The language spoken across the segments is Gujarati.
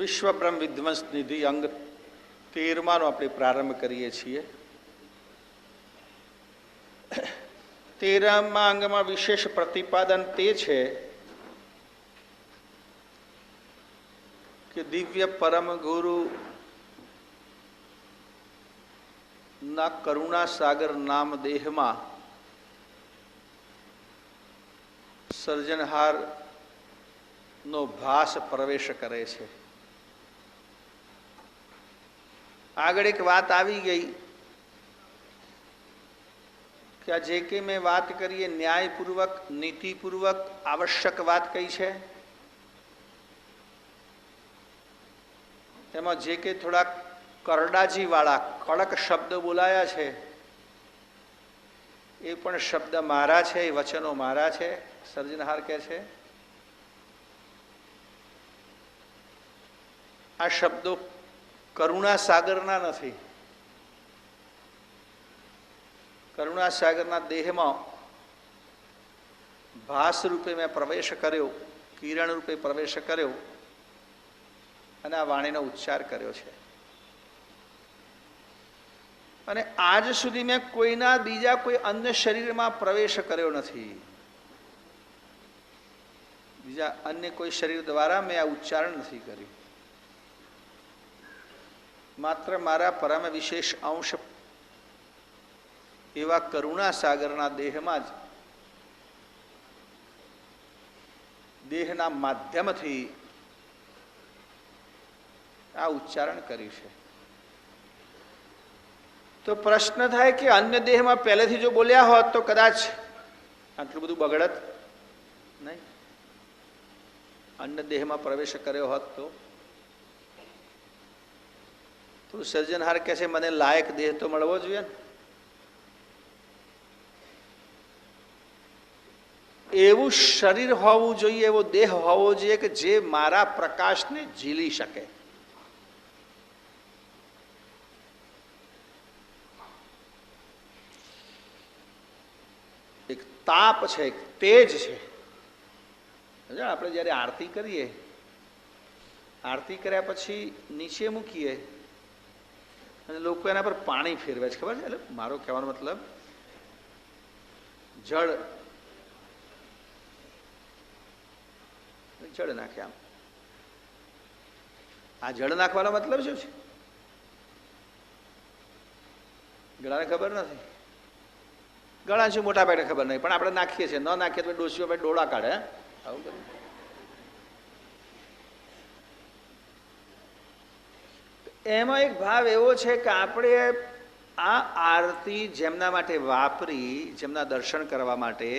વિશ્વ બ્રહ્મ વિધ્વંસ નિધિ અંગ 13નો આપણે પ્રારંભ કરીએ છીએ. 13મા અંગમાં વિશેષ પ્રતિપાદન તે છે કે દિવ્ય પરમ ગુરુ ના કરુણા સાગર નામ દેહમાં સર્જનહાર નો ભાસ પ્રવેશ કરે છે. આગળ એક વાત આવી ગઈ કે આ જે કંઈ મેં વાત કરીએ ન્યાયપૂર્વક નીતિપૂર્વક આવશ્યક વાત કઈ છે. એમાં જે કંઈ થોડા કરડાજીવાળા કડક શબ્દ બોલાયા છે એ પણ શબ્દ મારા છે, એ વચનો મારા છે. સર્જનહાર કહે છે આ શબ્દો કરુણા સાગરના નથી. કરુણા સાગરના દેહમાં ભાસ રૂપે મેં પ્રવેશ કર્યો, કિરણ રૂપે પ્રવેશ કર્યો અને આ વાણીનો ઉચ્ચાર કર્યો છે. અને આજ સુધી મેં કોઈના બીજા કોઈ અન્ય શરીરમાં પ્રવેશ કર્યો નથી. બીજા અન્ય કોઈ શરીર દ્વારા મેં આ ઉચ્ચારણ નથી કર્યું. માત્ર મારા પરમ વિશેષ અંશ એવા કરુણા સાગરના દેહમાં જ દેહના માધ્યમથી આ ઉચ્ચારણ કર્યું છે. તો પ્રશ્ન થાય કે અન્ય દેહમાં પહેલેથી જો બોલ્યા હોત તો કદાચ આટલું બધું બગડત નહીં. અન્ય દેહમાં પ્રવેશ કર્યો હોત તો સર્જનહાર કહે છે મને લાયક દેહ તો મળવો જોઈએ ને. એવું શરીર હોવું જોઈએ, એવો દેહ હોવો જોઈએ કે જે મારા પ્રકાશને ઝીલી શકે. એક તાપ છે, એક તેજ છે. આપણે જ્યારે આરતી કરીએ, આરતી કર્યા પછી નીચે મૂકીએ અને લોકો એના પર પાણી ફેરવે છે, ખબર છે? એટલે મારો કહેવાનો મતલબ જળ નાખે. આમ આ જળ નાખવાનો મતલબ શું છે? ગળાને ખબર નથી, ગળા શું મોટા ભાઈને ખબર નહીં, પણ આપણે નાખીએ છીએ. ન નાખીએ તો ડોસીઓ ભાઈ ડોળા કાઢે. આવું કરે. એમાં એક ભાવ એવો છે કે આપણે આ આરતી જેમના માટે વાપરી, જેમના દર્શન કરવા માટે,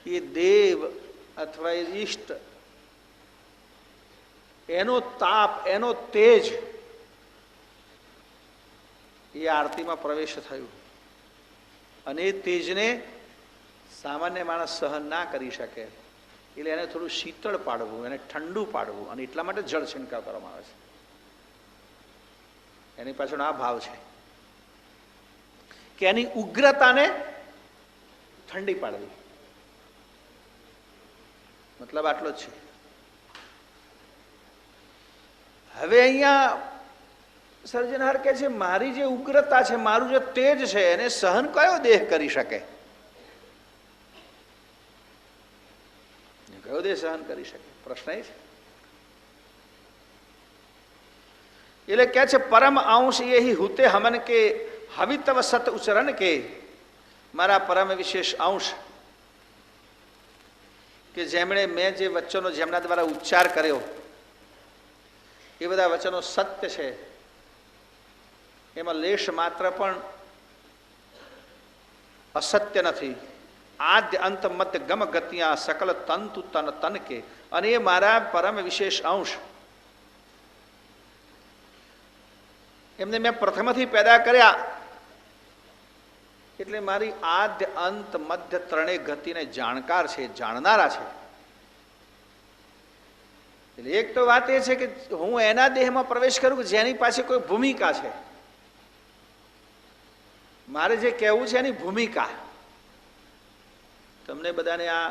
એ દેવ અથવા એ ઈષ્ટ, એનો તાપ, એનો તેજ એ આરતીમાં પ્રવેશ થયું અને એ તેજને સામાન્ય માણસ સહન ના કરી શકે. એટલે એને થોડું શીતળ પાડવું, એને ઠંડુ પાડવું, અને એટલા માટે જળ છંટકાવ કરવામાં આવે છે. એની પાછળ આ ભાવ છે કે એની ઉગ્રતાને ઠંડી પાડવી. મતલબ આટલો જ છે. હવે અહીંયા સર્જનહાર કહે છે મારી જે ઉગ્રતા છે, મારું જે તેજ છે, એને સહન કયો દેહ કરી શકે? કયો દેહ સહન કરી શકે? પ્રશ્ન એ છે. એટલે કહે છે પરમ અંશ યહી હુતે હમન કે હવિતવ સત ઉચરણ કે, મારા પરમ વિશેષ અંશ કે જેમણે મેં જે વચનો જેમના દ્વારા ઉચ્ચાર કર્યો એ બધા વચનો સત્ય છે. એમાં લેશ માત્ર પણ અસત્ય નથી. આદ્ય અંત મધ્ય ગમ ગતિયા સકલ તંતુ તન તન કે, અને એ મારા પરમ વિશેષ અંશ, એમને મેં પ્રથમથી પેદા કર્યા એટલે મારી આદ્ય અંત મધ્ય ત્રણેય ગતિને જાણકાર છે, જાણનારા છે. એટલે એક તો વાત એ છે કે હું એના દેહમાં પ્રવેશ કરું કે જેની પાસે કોઈ ભૂમિકા છે. મારે જે કહેવું છે એની ભૂમિકા. તમને બધાને આ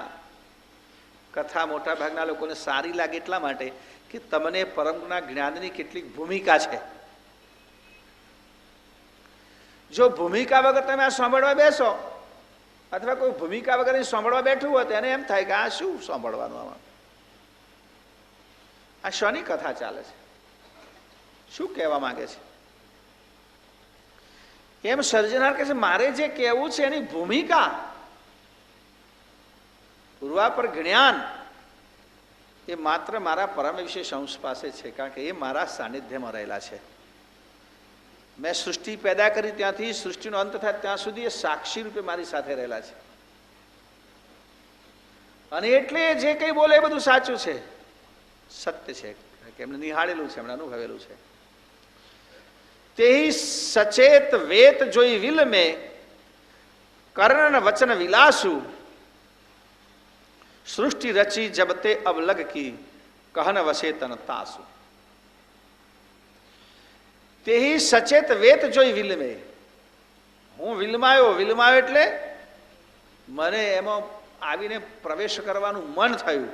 કથા મોટા ભાગના લોકોને સારી લાગે એટલા માટે કે તમને પરમના જ્ઞાનની કેટલીક ભૂમિકા છે. જો ભૂમિકા વગર તમે આ સાંભળવા બેસો અથવા કોઈ ભૂમિકા વગર સાંભળવા બેઠું હોય તો એને એમ થાય કે આ શું સાંભળવાનું, આમાં આ શાની કથા ચાલે છે, શું કહેવા માંગે છે. એમ સર્જનાર કહે છે મારે જે કહેવું છે એની ભૂમિકા પૂર્વાપર જ્ઞાન એ માત્ર મારા પરમ વિશેષ અંશ પાસે છે, કારણ કે એ મારા સાનિધ્યમાં રહેલા છે. મેં સૃષ્ટિ પેદા કરી ત્યાંથી સૃષ્ટિનો અંત થાય ત્યાં સુધી એ સાક્ષી રૂપે મારી સાથે રહેલા છે, અને એટલે જે કંઈ બોલે એ બધું સાચું છે, સત્ય છે, કે એમને નિહાળેલું છે, એમણે અનુભવેલું છે. તે સચેત વેત જોઈ વિલ મેં કર્ણ વચન વિલાસુ સૃષ્ટિ રચી જબ તે અવલગ કી કહન વસે તન તાસુ. તે સચેત વેત જોઈ વિલ મેં, હું વિલમાયો એટલે મને એમાં આવીને પ્રવેશ કરવાનું મન થયું,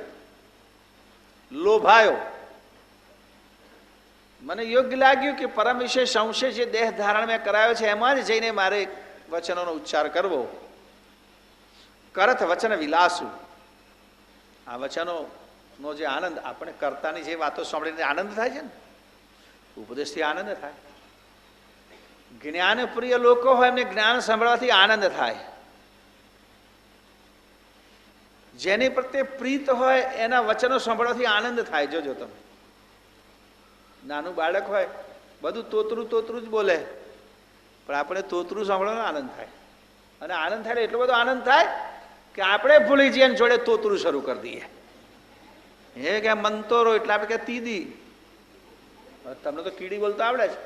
લોભાયો, મને યોગ્ય લાગ્યું કે પરમ વિશેષ અંશે જે દેહ ધારણ મેં કરાયો છે એમાં જ જઈને મારે વચનોનો ઉચ્ચાર કરવો. કરથ વચન વિલાસુ, આ વચનોનો જે આનંદ, આપણે કર્તાની જે વાતો સાંભળીને આનંદ થાય છે ને, ઉપદેશથી આનંદ થાય. જ્ઞાન પ્રિય લોકો હોય એમને જ્ઞાન સાંભળવાથી આનંદ થાય. જેની પ્રત્યે પ્રીત હોય એના વચનો સાંભળવાથી આનંદ થાય. જોજો તમે, નાનું બાળક હોય બધું તોતરું જ બોલે, પણ આપણે તોતરું સાંભળવાનો આનંદ થાય, અને આનંદ થાય એટલો બધો આનંદ થાય કે આપણે ભૂલી જઈએ અને જોડે તોતરું શરૂ કરી દઈએ. એ કે મંતોરો એટલે આપણે કે તીદી, તમને તો કીડી બોલતા આવડે છે,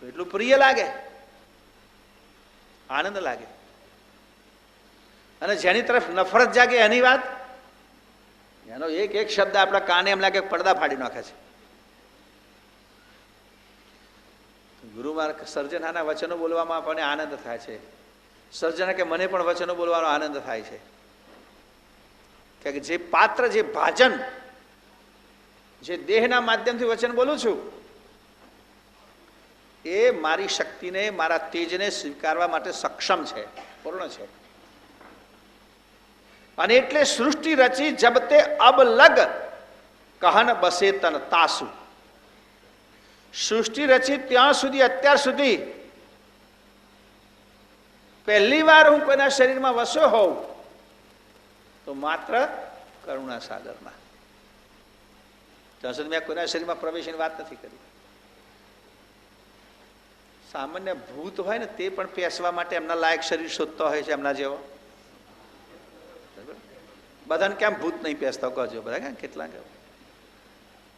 એટલું પ્રિય લાગે, આનંદ લાગે. અને જેની તરફ નફરત જાગે એની વાત, એનો એક શબ્દ આપણા કાને એમ લાગે પડદા ફાડી નાખે છે. ગુરુ મહારાજ સર્જનાના વચનો બોલવામાં આપણને આનંદ થાય છે. સર્જના કે મને પણ વચનો બોલવાનો આનંદ થાય છે, કે જે પાત્ર, જે ભાજન, જે દેહના માધ્યમથી વચન બોલું છું એ મારી શક્તિને, મારા તેજને સ્વીકારવા માટે સક્ષમ છે, પૂર્ણ છે. અને એટલે સૃષ્ટિ રચી જબ તે અબ લગ કહન બસે તન તાસુ. સૃષ્ટિ રચી ત્યાં સુધી, અત્યાર સુધી પહેલી વાર હું કોઈના શરીરમાં વસ્યો હોઉં તો માત્ર કરુણા સાગરમાં. ત્યાં સુધી મેં કોઈના શરીરમાં પ્રવેશની વાત નથી કરી. સામાન્ય ભૂત હોય ને તે પણ પેસવા માટે એમના લાયક શરીર શોધતો હોય છે, એમના જેવો. બધાને કેમ ભૂત નહીં પેસતા કહેજો, બધા કેમ કેટલા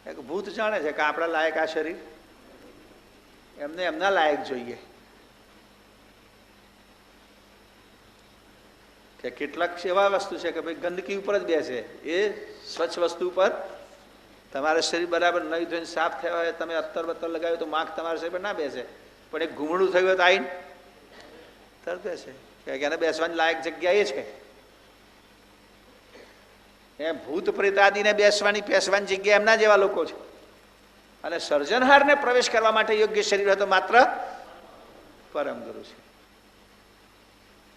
કે ભૂત જાણે છે કે આપણા લાયક આ શરીર, એમને એમના લાયક જોઈએ. કે કેટલાક એવા વસ્તુ છે કે ભાઈ ગંદકી ઉપર જ બેસે, એ સ્વચ્છ વસ્તુ ઉપર તમારે શરીર બરાબર નહીં ધોઈને સાફ થયા હોય, તમે અત્તર બત્તર લગાવ્યું તો માખ તમારા શરીર પર ના બેસે, પણ એક ઘૂમડું થયું હોય તો આવીને તરત બેસે, કે એને બેસવાની લાયક જગ્યા એ છે. એ ભૂત પ્રેતાદિને બેસવાની પેસવાની જગ્યા એમના જેવા લોકો છે. અને સર્જનહારને પ્રવેશ કરવા માટે યોગ્ય શરીર હોય તો માત્ર પરમ ગુરુ છે.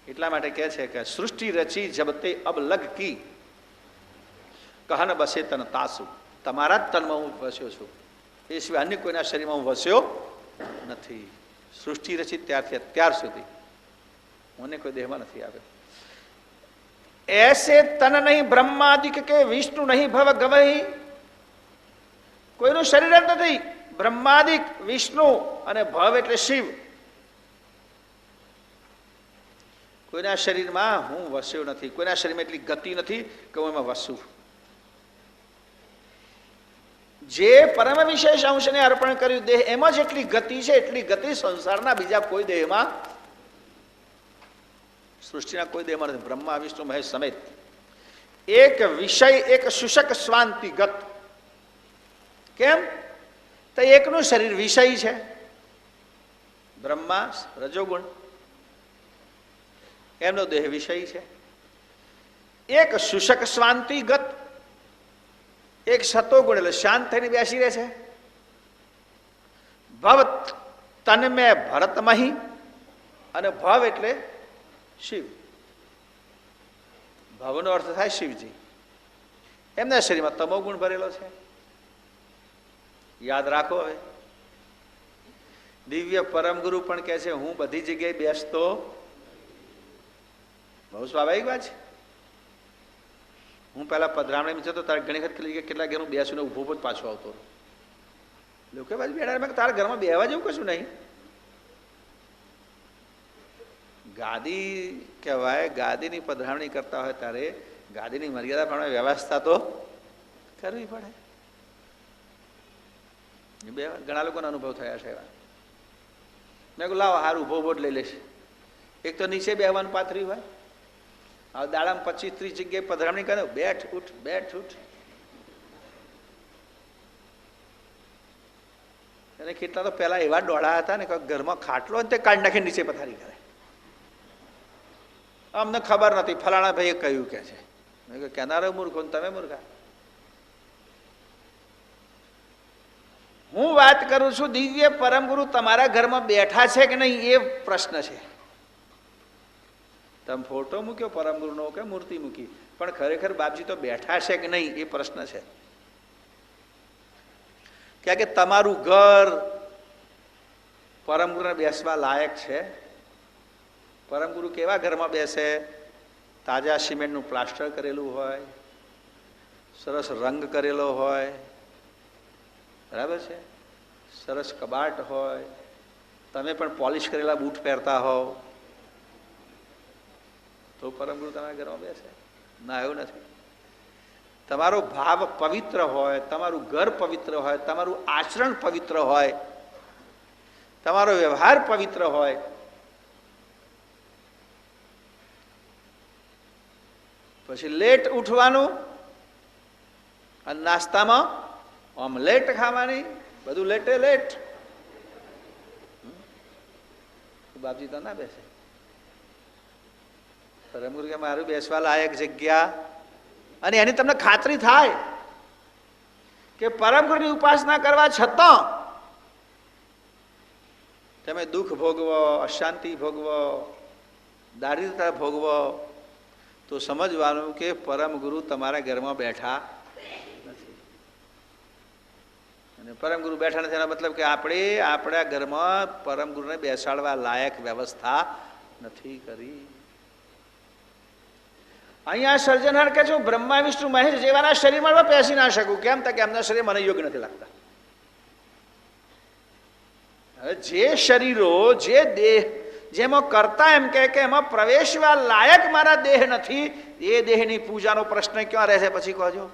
એટલા માટે કહે છે કે સૃષ્ટિ રચી જબતે અબ લગ કી કહન બસે તન તાસુ. તમારા જ તનમાં હું વસ્યો છું, એ સિવાય અન્ય કોઈના શરીરમાં હું વસ્યો નથી. સૃષ્ટિ રચી ત્યારથી અત્યાર સુધી મને કોઈ દેહમાં નથી આવ્યો. ऐसे तन नहीं ब्रह्मादिक के विष्णु नहीं भव गवही. કોઈનું શરીર જ નથી. બ્રહ્માદિક, વિષ્ણુ અને ભવ એટલે શિવ, કોઈના શરીરમાં હું વસ્યો નથી. કોઈના શરીરમાં એટલી ગતિ નથી કે હું એમાં વસું. જે પરમ વિશેષ અંશને અર્પણ કર્યું દેહ, એમાં જેટલી ગતિ છે એટલી ગતિ સંસારના બીજા કોઈ દેહમાં, સૃષ્ટિના કોઈ દેહમાં નથી. બ્રહ્મા વિષ્ણુ મહેશ સમેત એક વિષય, એક શુષક સ્વાંતિગત. કેમ? તો એકનું શરીર વિષય છે, બ્રહ્મા રજોગુણ, એમનો દેહ વિષય છે. એક શુષ્ક શાંતિગત, એક સતોગુણ એટલે શાંત થઈને બેસી રહે છે. ભવ તન્મે ભરતમહી, અને ભવ એટલે શિવ. ભવનો અર્થ થાય શિવજી. એમના શરીરમાં તમો ગુણ ભરેલો છે. યાદ રાખો. હવે દિવ્ય પરમ ગુરુ પણ કહે છે હું બધી જગ્યાએ બેસતો. બહુ સ્વાભાવિક વાત છે. હું પેલા પધરામણી જતો તારે ઘણી વખત કેટલા ઘેર હું બેસું ને ઉભો જ પાછો આવતો. લોકો બાજુ બેઠા, તારા ઘરમાં બેહવા જેવું કશું નહીં. ગાદી કહેવાય. ગાદીની પધરામણી કરતા હોય ત્યારે ગાદીની મર્યાદા પ્રમાણે વ્યવસ્થા તો કરવી પડે. ઘણા લોકોનો અનુભવ થયા છે એવા. મેં કહું લાવો હારું ઉભો જ લઈ લેશે. એક તો નીચે બેહવાનું પાથરી હોય. હવે દાડામાં 25-30 જગ્યાએ પધરામણી કરે, બેઠ ઉઠ બેઠ ઉઠ. અને કેટલા તો પેલા એવા ડોળા હતા ને ઘરમાં ખાટલો ને તે કાઢ નાખી નીચે પથારી કરે. અમને ખબર નથી, ફલાણા ભાઈએ કહ્યું કે છે. મેં કહ્યું કેનારો મૂર્ખો ને તમે મૂર્ખા. હું વાત કરું છું દિવ્ય પરમ ગુરુ તમારા ઘરમાં બેઠા છે કે નહીં એ પ્રશ્ન છે. તમે ફોટો મૂક્યો પરમ ગુરુનો કે મૂર્તિ મૂકી, પણ ખરેખર બાપજી તો બેઠા છે કે નહીં એ પ્રશ્ન છે. ક્યાં કે તમારું ઘર પરમ ગુરુને બેસવા લાયક છે? પરમ ગુરુ કેવા ઘરમાં બેસે? તાજા સિમેન્ટનું પ્લાસ્ટર કરેલું હોય, સરસ રંગ કરેલો હોય, બરાબર છે, સરસ કબાટ હોય, તમે પણ પોલિશ કરેલા બૂટ પહેરતા હોવ તો પરમ ગુરુ તમારા ઘરમાં બેસે? ના, એવું નથી. તમારો ભાવ પવિત્ર હોય, તમારું ઘર પવિત્ર હોય, તમારું આચરણ પવિત્ર હોય, તમારો વ્યવહાર પવિત્ર હોય, પછી લેટ ઉઠવાનું અને નાસ્તામાં ઓમલેટ ખાવાની, બધું લેટે લેટ. બાપજી તો ના બેસે. પરમગુરુ કે મારું બેસવા લાયક જગ્યા. અને એની તમને ખાતરી થાય કે પરમગુરુની ઉપાસના કરવા છતાં તમે દુઃખ ભોગવો, અશાંતિ ભોગવો, દારિદ્રતા ભોગવો, તો સમજવાનું કે પરમ ગુરુ તમારા ઘરમાં બેઠા નથી. અને પરમ ગુરુ બેઠા નથી એનો મતલબ કે આપણે આપણા ઘરમાં પરમ ગુરુને બેસાડવા લાયક વ્યવસ્થા નથી કરી. અહીંયા સર્જનહાર કે છું બ્રહ્મા વિષ્ણુ મહેશ જેવાના શરીરમાં બેસી ના શકું. કેમ? કે એમના શરીર મને યોગ્ય નથી લાગતા. હવે જે શરીરો, જે દેહ જેમાં કરતા એમ કે એમાં પ્રવેશવા લાયક મારા દેહ નથી, એ દેહની પૂજાનો પ્રશ્ન ક્યાં રહેશે? પછી કહો.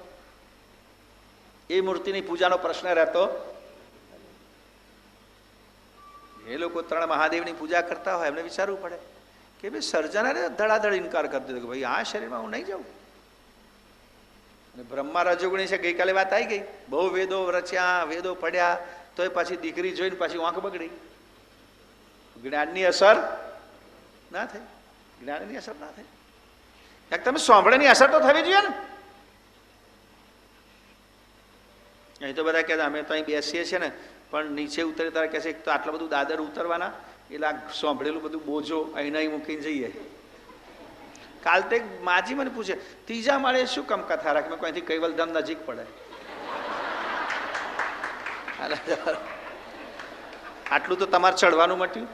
એ મૂર્તિની પૂજાનો પ્રશ્ન રહેતો. એ લોકો 3 મહાદેવની પૂજા કરતા હોય, એમને વિચારવું પડે કે ભાઈ સર્જનારે ધડાધડ ઇનકાર કરી દીધો કે ભાઈ આ શરીરમાં હું નહીં જાઉં. અને બ્રહ્મા રજોગુણી છે. ગઈકાલે વાત આવી ગઈ. બહુ વેદો રચ્યા, વેદો પડ્યા, તો એ પાછી દીકરી જોઈને પાછી આંખ બગડી. જ્ઞાનની અસર ના થઈ. જ્ઞાનની અસર ના થઈ. ક્યાંક તમે સાંભળેની અસર તો થવી જોઈએ ને. અહીં તો બધા કહેતા અમે તો અહીં બેસીએ છીએ ને, પણ નીચે ઉતરે તારે કહેશે તો આટલું બધું દાદર ઉતરવાના, એટલે આ સાંભળેલું બધું બોજો અહીં નહીં મૂકીને જઈએ. કાલ તે માજી મને પૂછે 3જા માળે શું કમ કથા રાખે? મેં અહીંથી કૈવલધામ નજીક પડે. આટલું તો તમારે ચડવાનું મટ્યું.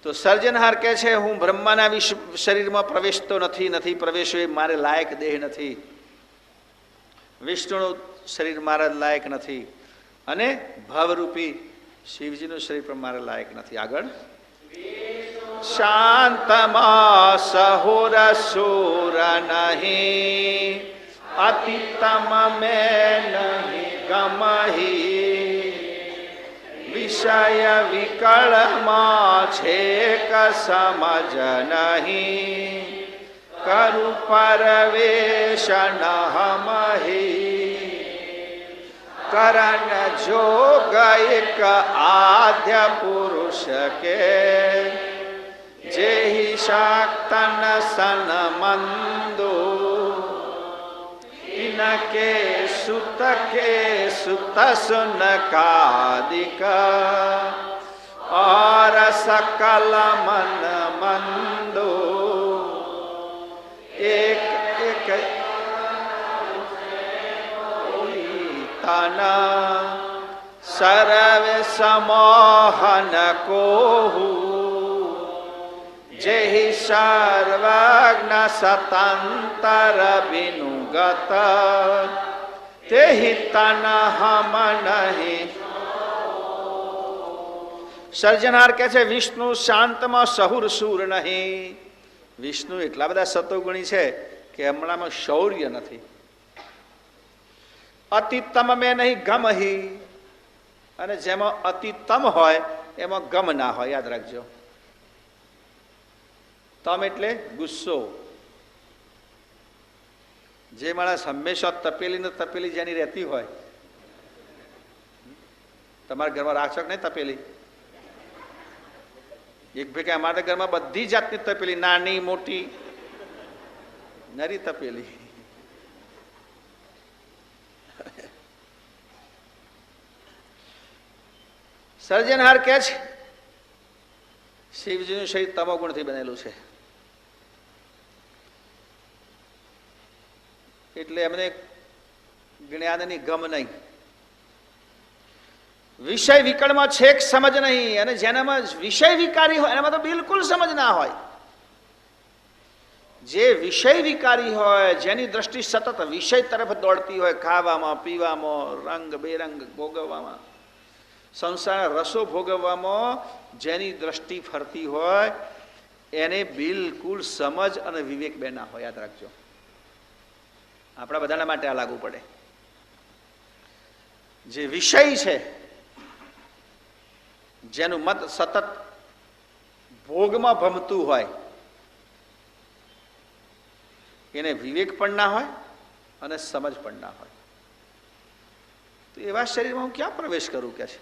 તો સર્જનહાર કહે છે હું બ્રહ્માના શરીરમાં પ્રવેશતો નથી, નથી પ્રવેશો, એ મારે લાયક દેહ નથી. વિષ્ણુનું શરીર મારા લાયક નથી, અને ભાવરૂપી શિવજીનું શરીર પણ મારે લાયક નથી. આગળ શાંતમાં સહુર સુર નહીં, અતિતમ મેં નહીં ગમહી, વિષય વિકળમાં છે ક સમજ નહીં, કરુ પરવેશ ન હમહી, કરણ જોગ એક આદ્ય પુરુષ કે જેહી શાક્તન સન મંદો ઇનકે સુત સુન કાદિક और सकल मन मंदो एक एक तना सर्व समोहन को जेहि सर्वज्ञ स्वतंत्र विनुगत तेहि तन हम नहीं. સર્જનહાર કહે છે વિષ્ણુ શાંતમાં સહુર સૂર નહીં. વિષ્ણુ એટલા બધા સતોગુણી છે કે હમણાંમાં શૌર્ય નથી. અતિતમ મેં નહીં ગમ હી, અને જેમાં અતિતમ હોય એમાં ગમ ના હોય, યાદ રાખજો. તમ એટલે ગુસ્સો. જે માણસ હંમેશા તપેલી ને તપેલી જેની રહેતી હોય, તમારા ઘરમાં રાખશો કે નહીં તપેલી? એક ભેગા અમારા ઘરમાં બધી જાતની તપેલી, નાની મોટી નરી તપેલી. સર્જનહાર કે છે શિવજીનું શરીર તમોગુણથી બનેલું છે, એટલે એમને જ્ઞાનની ગમ નહીં. વિષય વિકળમાં છેક સમજ નહીં, અને જેનામાં વિષય વિકારી હોય એનામાં તો બિલકુલ સમજ ના હોય. જે વિષય વિકારી હોય, જેની દ્રષ્ટિ સતત વિષય તરફ દોડતી હોય, ખાવામાં પીવામાં રંગ બેરંગ ભોગવવામાં, સંસારના રસો ભોગવવામાં જેની દ્રષ્ટિ ફરતી હોય, એને બિલકુલ સમજ અને વિવેક બે ના હોય. યાદ રાખજો, આપણા બધાના માટે આ લાગુ પડે. જે વિષય છે, જેનું મત સતત ભોગમાં ભમતું હોય, એને વિવેક પણ ના હોય અને સમજ પણ ના હોય. તો એવા શરીરમાં હું ક્યાં પ્રવેશ કરું કે છે?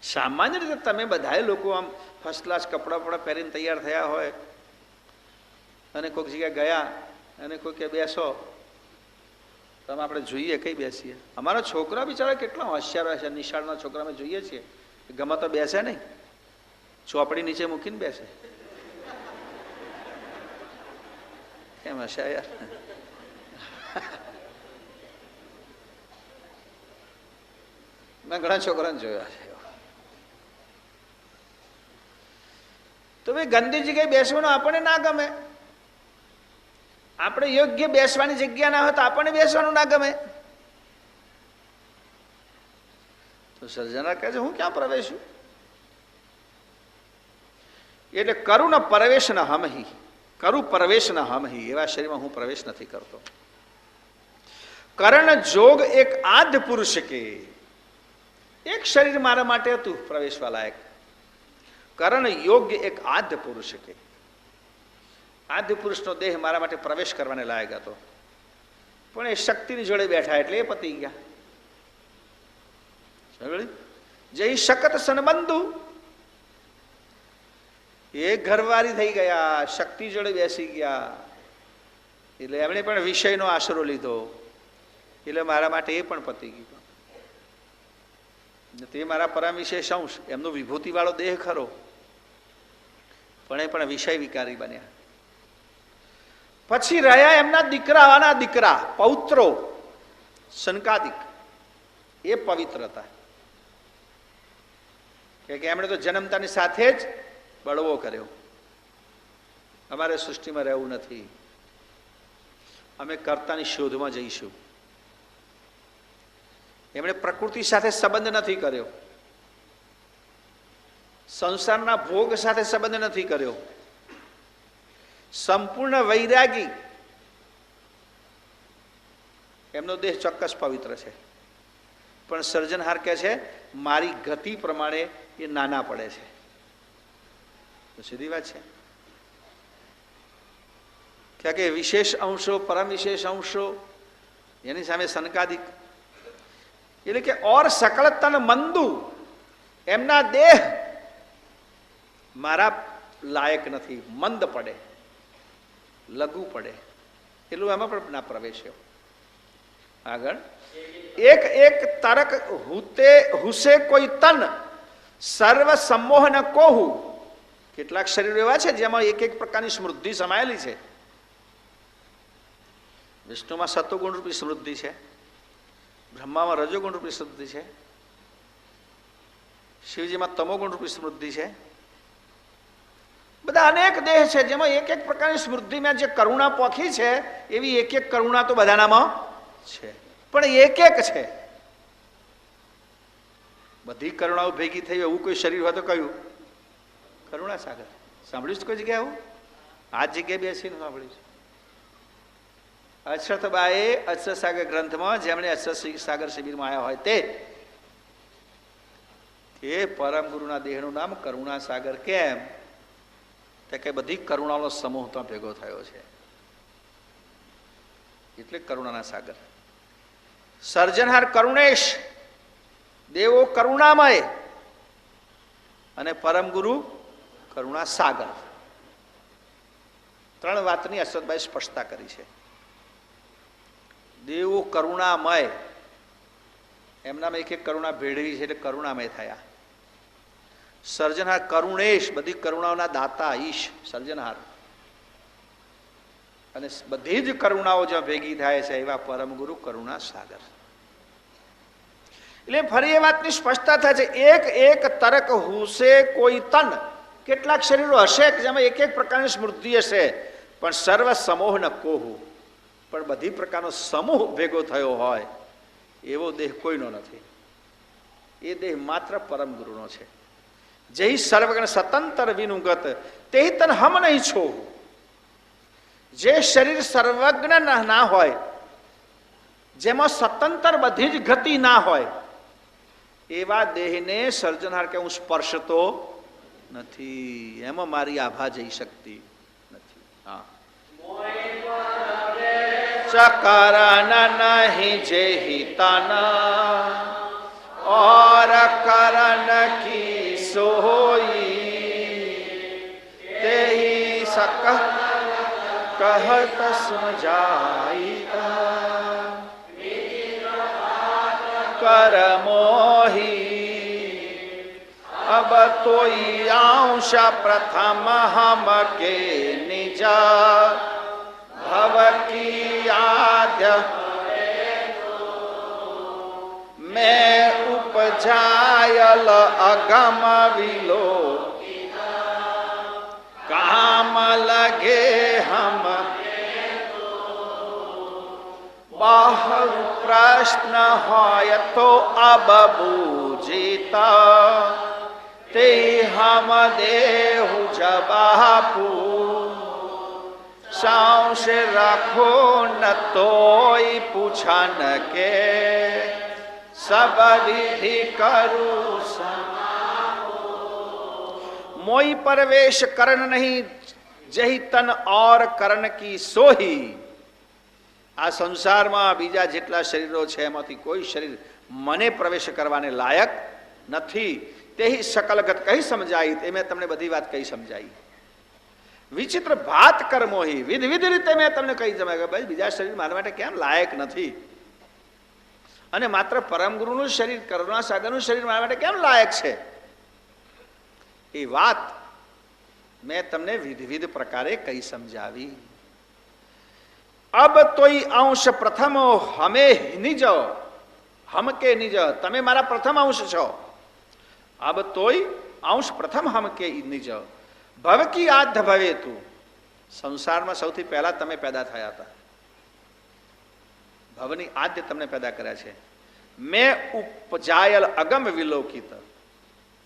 સામાન્ય રીતે તમે બધાએ લોકો આમ ફર્સ્ટ ક્લાસ કપડાં પહેરીને તૈયાર થયા હોય, અને કોઈક જગ્યાએ ગયા અને કોઈ કે બેસો, તમે આપણે જોઈએ કઈ બેસીએ. અમારા છોકરા બિચારા કેટલા હોશિયાર હોય છે, નિશાળના છોકરા અમે જોઈએ છીએ, ગમે તો બેસે નહીં, ચોપડી નીચે મૂકીને બેસે. કેમ હશે યાર? મેં ઘણા છોકરાને જોયા છે. તો ભાઈ ગંદી જગ્યાએ બેસવાનું આપણને ના ગમે. આપણે યોગ્ય બેસવાની જગ્યા ના હોય તો આપણને બેસવાનું ના ગમે. તો સર્જનહાર કહે છે હું ક્યાં પ્રવેશું? એટલે કરું ન પ્રવેશ ન હમહી, કરું પ્રવેશ ન હમહી, એવા શરીરમાં હું પ્રવેશ નથી કરતો. કરણ જોગ એક આદ્ય પુરુષ કે, એક શરીર મારા માટે હતું પ્રવેશવા લાયક. કરણ યોગ્ય એક આદ્ય પુરુષ કે, આદ્ય પુરુષનો દેહ મારા માટે પ્રવેશ કરવાને લાયક હતો, પણ એ શક્તિની જોડે બેઠા એટલે એ પતી ગયા. જય શકત સનબંધુ, એ ઘરવાળી થઈ ગયા, શક્તિ જોડે બેસી ગયા, એટલે એમણે પણ વિષયનો આશરો લીધો, એટલે મારા માટે એ પણ પતી ગયું. તે મારા પરમ વિશેષ અંશ, એમનો વિભૂતિ વાળો દેહ ખરો, પણ એ પણ વિષય વિકારી બન્યા. પછી રહ્યા એમના દીકરાના દીકરા પૌત્રો સનકાદિક, એ પવિત્ર હતા. કે એમણે તો જન્મતાની સાથે જ બળવો કર્યો, અમારે સૃષ્ટિમાં રહેવું નથી, અમે કર્તાની શોધમાં જઈશું. એમણે પ્રકૃતિ સાથે સંબંધ નથી કર્યો, સંસારના ભોગ સાથે સંબંધ નથી કર્યો, સંપૂર્ણ વૈરાગી. એમનો દેહ ચોક્કસ પવિત્ર છે, પણ સર્જનહાર કહે છે મારી ગતિ પ્રમાણે એ નાના પડે છે. તો સીધી વાત છે. ક્યાં કે વિશેષ અંશો, પરમ વિશેષ અંશો, એની સામે સનકાદિક, એટલે કે ઓર સકળ તન મંદુ, એમના દેહ મારા લાયક નથી, મંદ પડે, લઘુ પડે, એટલું એમાં પણ ના પ્રવેશ્યો. આગળ એક એક તરક હુસે કોઈ તન સર્વ સમોહ ન કોહુ. કેટલાક શરીરો એવા છે જેમાં એક એક પ્રકારની સ્મૃતિ સમાયેલી છે. વિષ્ણુમાં સત્વગુણ રૂપી સમૃદ્ધિ છે, બ્રહ્મામાં રજોગુણ રૂપી સમૃદ્ધિ છે, શિવજીમાં તમોગુણ રૂપી સમૃદ્ધિ છે. બધા અનેક દેહ છે જેમાં એક એક પ્રકારની સ્મૃતિમાં જે કરુણા પોખી છે એવી એક એક કરુણા તો બધાનામાં છે, પણ એક એક છે. બધી કરુણાઓ ભેગી થઈ એવું કોઈ શરીર હોય તો કયું? કરુણા સાગર. સાંભળ્યું છે કોઈ જગ્યાએ આવું? આ જગ્યાએ બેસીને સાંભળ્યું છે. અક્ષરથબાએ અક્ષર સાગર ગ્રંથમાં જેમણે અક્ષર સાગર શિબિરમાં આવ્યા હોય તે પરમ ગુરુના દેહનું નામ કરુણા સાગર કેમ? કે બધી કરુણાનો સમૂહ તો ભેગો થયો છે એટલે કરુણાના સાગર. સર્જનહાર કરુણેશ, દેવો કરુણામય અને પરમ ગુરુ કરુણા સાગર. ત્રણ વાતની અશ્વતભાઈ સ્પષ્ટતા કરી છે. દેવો કરુણામય, એમનામાં એક એક કરુણા ભેળવી છે એટલે કરુણામય થયા. સર્જનહાર કરુણેશ, બધી કરુણાઓના દાતા ઈશ સર્જનહાર, અને બધી જ કરુણાઓ જ્યાં ભેગી થાય છે એવા પરમ ગુરુ કરુણા સાગર. એટલે ફરી એ વાતની સ્પષ્ટતા થાય છે. એક એક તરક હુસે કોઈ તન, કેટલાક શરીરો હશે જેમાં એક એક પ્રકારની સ્મૃતિ હશે, પણ સર્વ સમૂહ ન કોહુ, પણ બધી પ્રકારનો સમૂહ ભેગો થયો હોય એવો દેહ કોઈનો નથી. એ દેહ માત્ર પરમ ગુરુનો છે. જય સર્વગણ સ્વતંત્ર વિનુગત તે તન હમ નહીં છો. જે શરીર સર્વજ્ઞ ના હોય, જેમાં સ્વતંત્ર બધી જ ગતિ ના હોય, એવા દેહને સર્જનહાર કે હું સ્પર્શતો નથી, એમાં મારી આભા જઈ શકતી નથી. હા, ચકરણ નહીં જે હિતાના और करण की सोई ते ही सक कहत समझाई कर मोही अब तोई अंश प्रथम हम के निजा भव की आद्य मैं उपजायल अगम विलो काम लगे हम बाहर प्रश्न होय तो अब बूझीता ते हम देहु जबापू सांस रखो न तोय पूछन के सब विधि करू मोई परवेश करण नहीं जही तन और करण की सोही. આ સંસારમાં બીજા જેટલા શરીરો છે એમાંથી કોઈ શરીર મને પ્રવેશ કરવાને લાયક નથી. તેહી સકલગત કહી સમજાઈ, તે મેં તમને બધી વાત કહી સમજાઈ. વિચિત્ર ભાત કર્મોહી, વિધ રીતે મેં તમને કહી સમજાય ભાઈ બીજા શરીર મારા માટે કેમ લાયક નથી, અને માત્ર પરમ ગુરુનું શરીર કરુણા સાગરનું શરીર મારા માટે કેમ લાયક છે, એ વાત મેં તમને વિવિધ પ્રકારે કહી સમજાવી. અબ તોય અંશ પ્રથમ હમે નિજ હમ કે નિજ, તમે મારા પ્રથમ અંશ છો. અબ તોય અંશ પ્રથમ હમ કે નિજ ભવકી આદ્ય ભવે તું. સંસારમાં સૌથી પહેલા તમે પેદા થયા હતા, ભવની આદ્ય તમને પેદા કર્યા છે. મેં ઉપજાયલ અગમ વિલોકિત,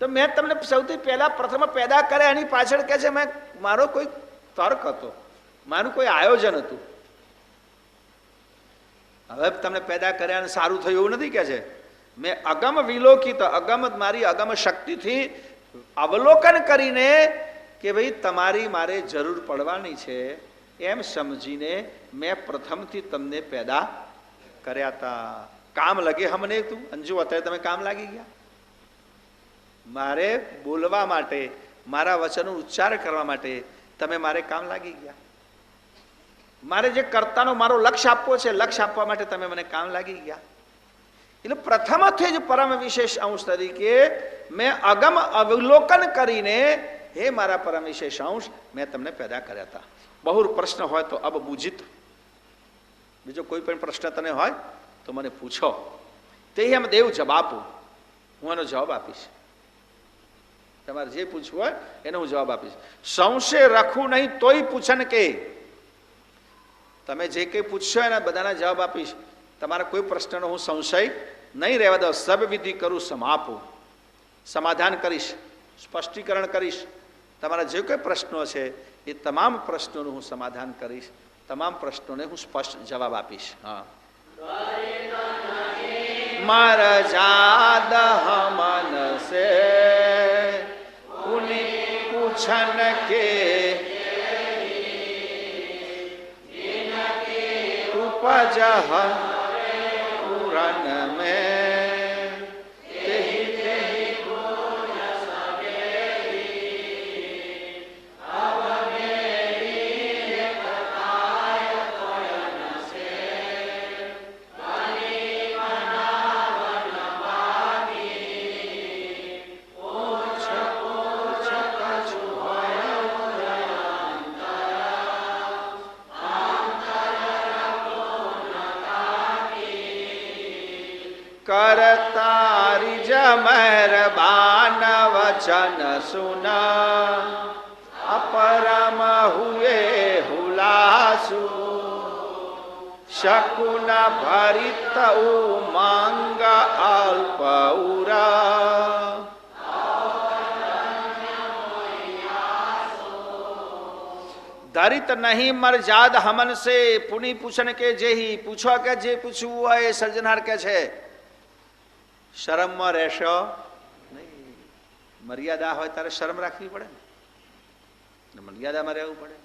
તો મેં તમને સૌથી પહેલા પ્રથમ પેદા કર્યા. એની પાછળ કે છે મેં મારો કોઈ તર્ક હતો, મારું કોઈ આયોજન હતું. હવે તમને પેદા કર્યા અને સારું થયું એવું નથી કે છે. મેં અગમ વિલોકિત, અગમ મારી અગમ શક્તિથી અવલોકન કરીને કે ભાઈ તમારી મારે જરૂર પડવાની છે એમ સમજીને મેં પ્રથમથી તમને પેદા કર્યા હતા. કામ લગે હમને તું. અંજુ અત્યારે તમે કામ લાગી ગયા. મારે બોલવા માટે, મારા વચનનો ઉચ્ચાર કરવા માટે તમે મારે કામ લાગી ગયા. મારે જે કર્તાનો મારો લક્ષ્ય આપવો છે, લક્ષ્ય આપવા માટે તમે મને કામ લાગી ગયા. એટલે પ્રથમથી જ પરમ વિશેષ અંશ તરીકે મેં અગમ અવલોકન કરીને હે મારા પરમ વિશેષ અંશ મેં તમને પેદા કર્યા હતા. બહુ પ્રશ્ન હોય તો અબ બુજિત. બીજો કોઈ પણ પ્રશ્ન તને હોય તો મને પૂછો, તે એમ દેવ જવાબ આપું. હું એનો જવાબ આપીશ. તમારે જે પૂછવું હોય એનો હું જવાબ આપીશ. સંશય રાખું નહીં તોય પૂછન કે. તમે જે કંઈ પૂછશો એના બધાના જવાબ આપીશ. તમારા કોઈ પ્રશ્નનો હું સંશય નહીં રહેવા દઉં. સબ વિધિ કરું, સમાપું, સમાધાન કરીશ, સ્પષ્ટીકરણ કરીશ. તમારા જે કોઈ પ્રશ્નો છે એ તમામ પ્રશ્નોનું હું સમાધાન કરીશ. તમામ પ્રશ્નોને હું સ્પષ્ટ જવાબ આપીશ. હા, મારા જાદ હમન સે પૂછન કે ઉપજ પૂરન મેં करतारी ज मेहरबान वचन सुना अपरम हुए हुलासु शकुन भरित उमंग अल्पउरा धरित नहीं मरजाद हमन से पुनि पूछन के जेही. पूछो કે જે પૂછવું હોય એ સર્જનહાર કે છે. શરમમાં રહેશો નહીં. મર્યાદા હોય ત્યારે શરમ રાખવી પડે ને, મર્યાદામાં રહેવું પડે.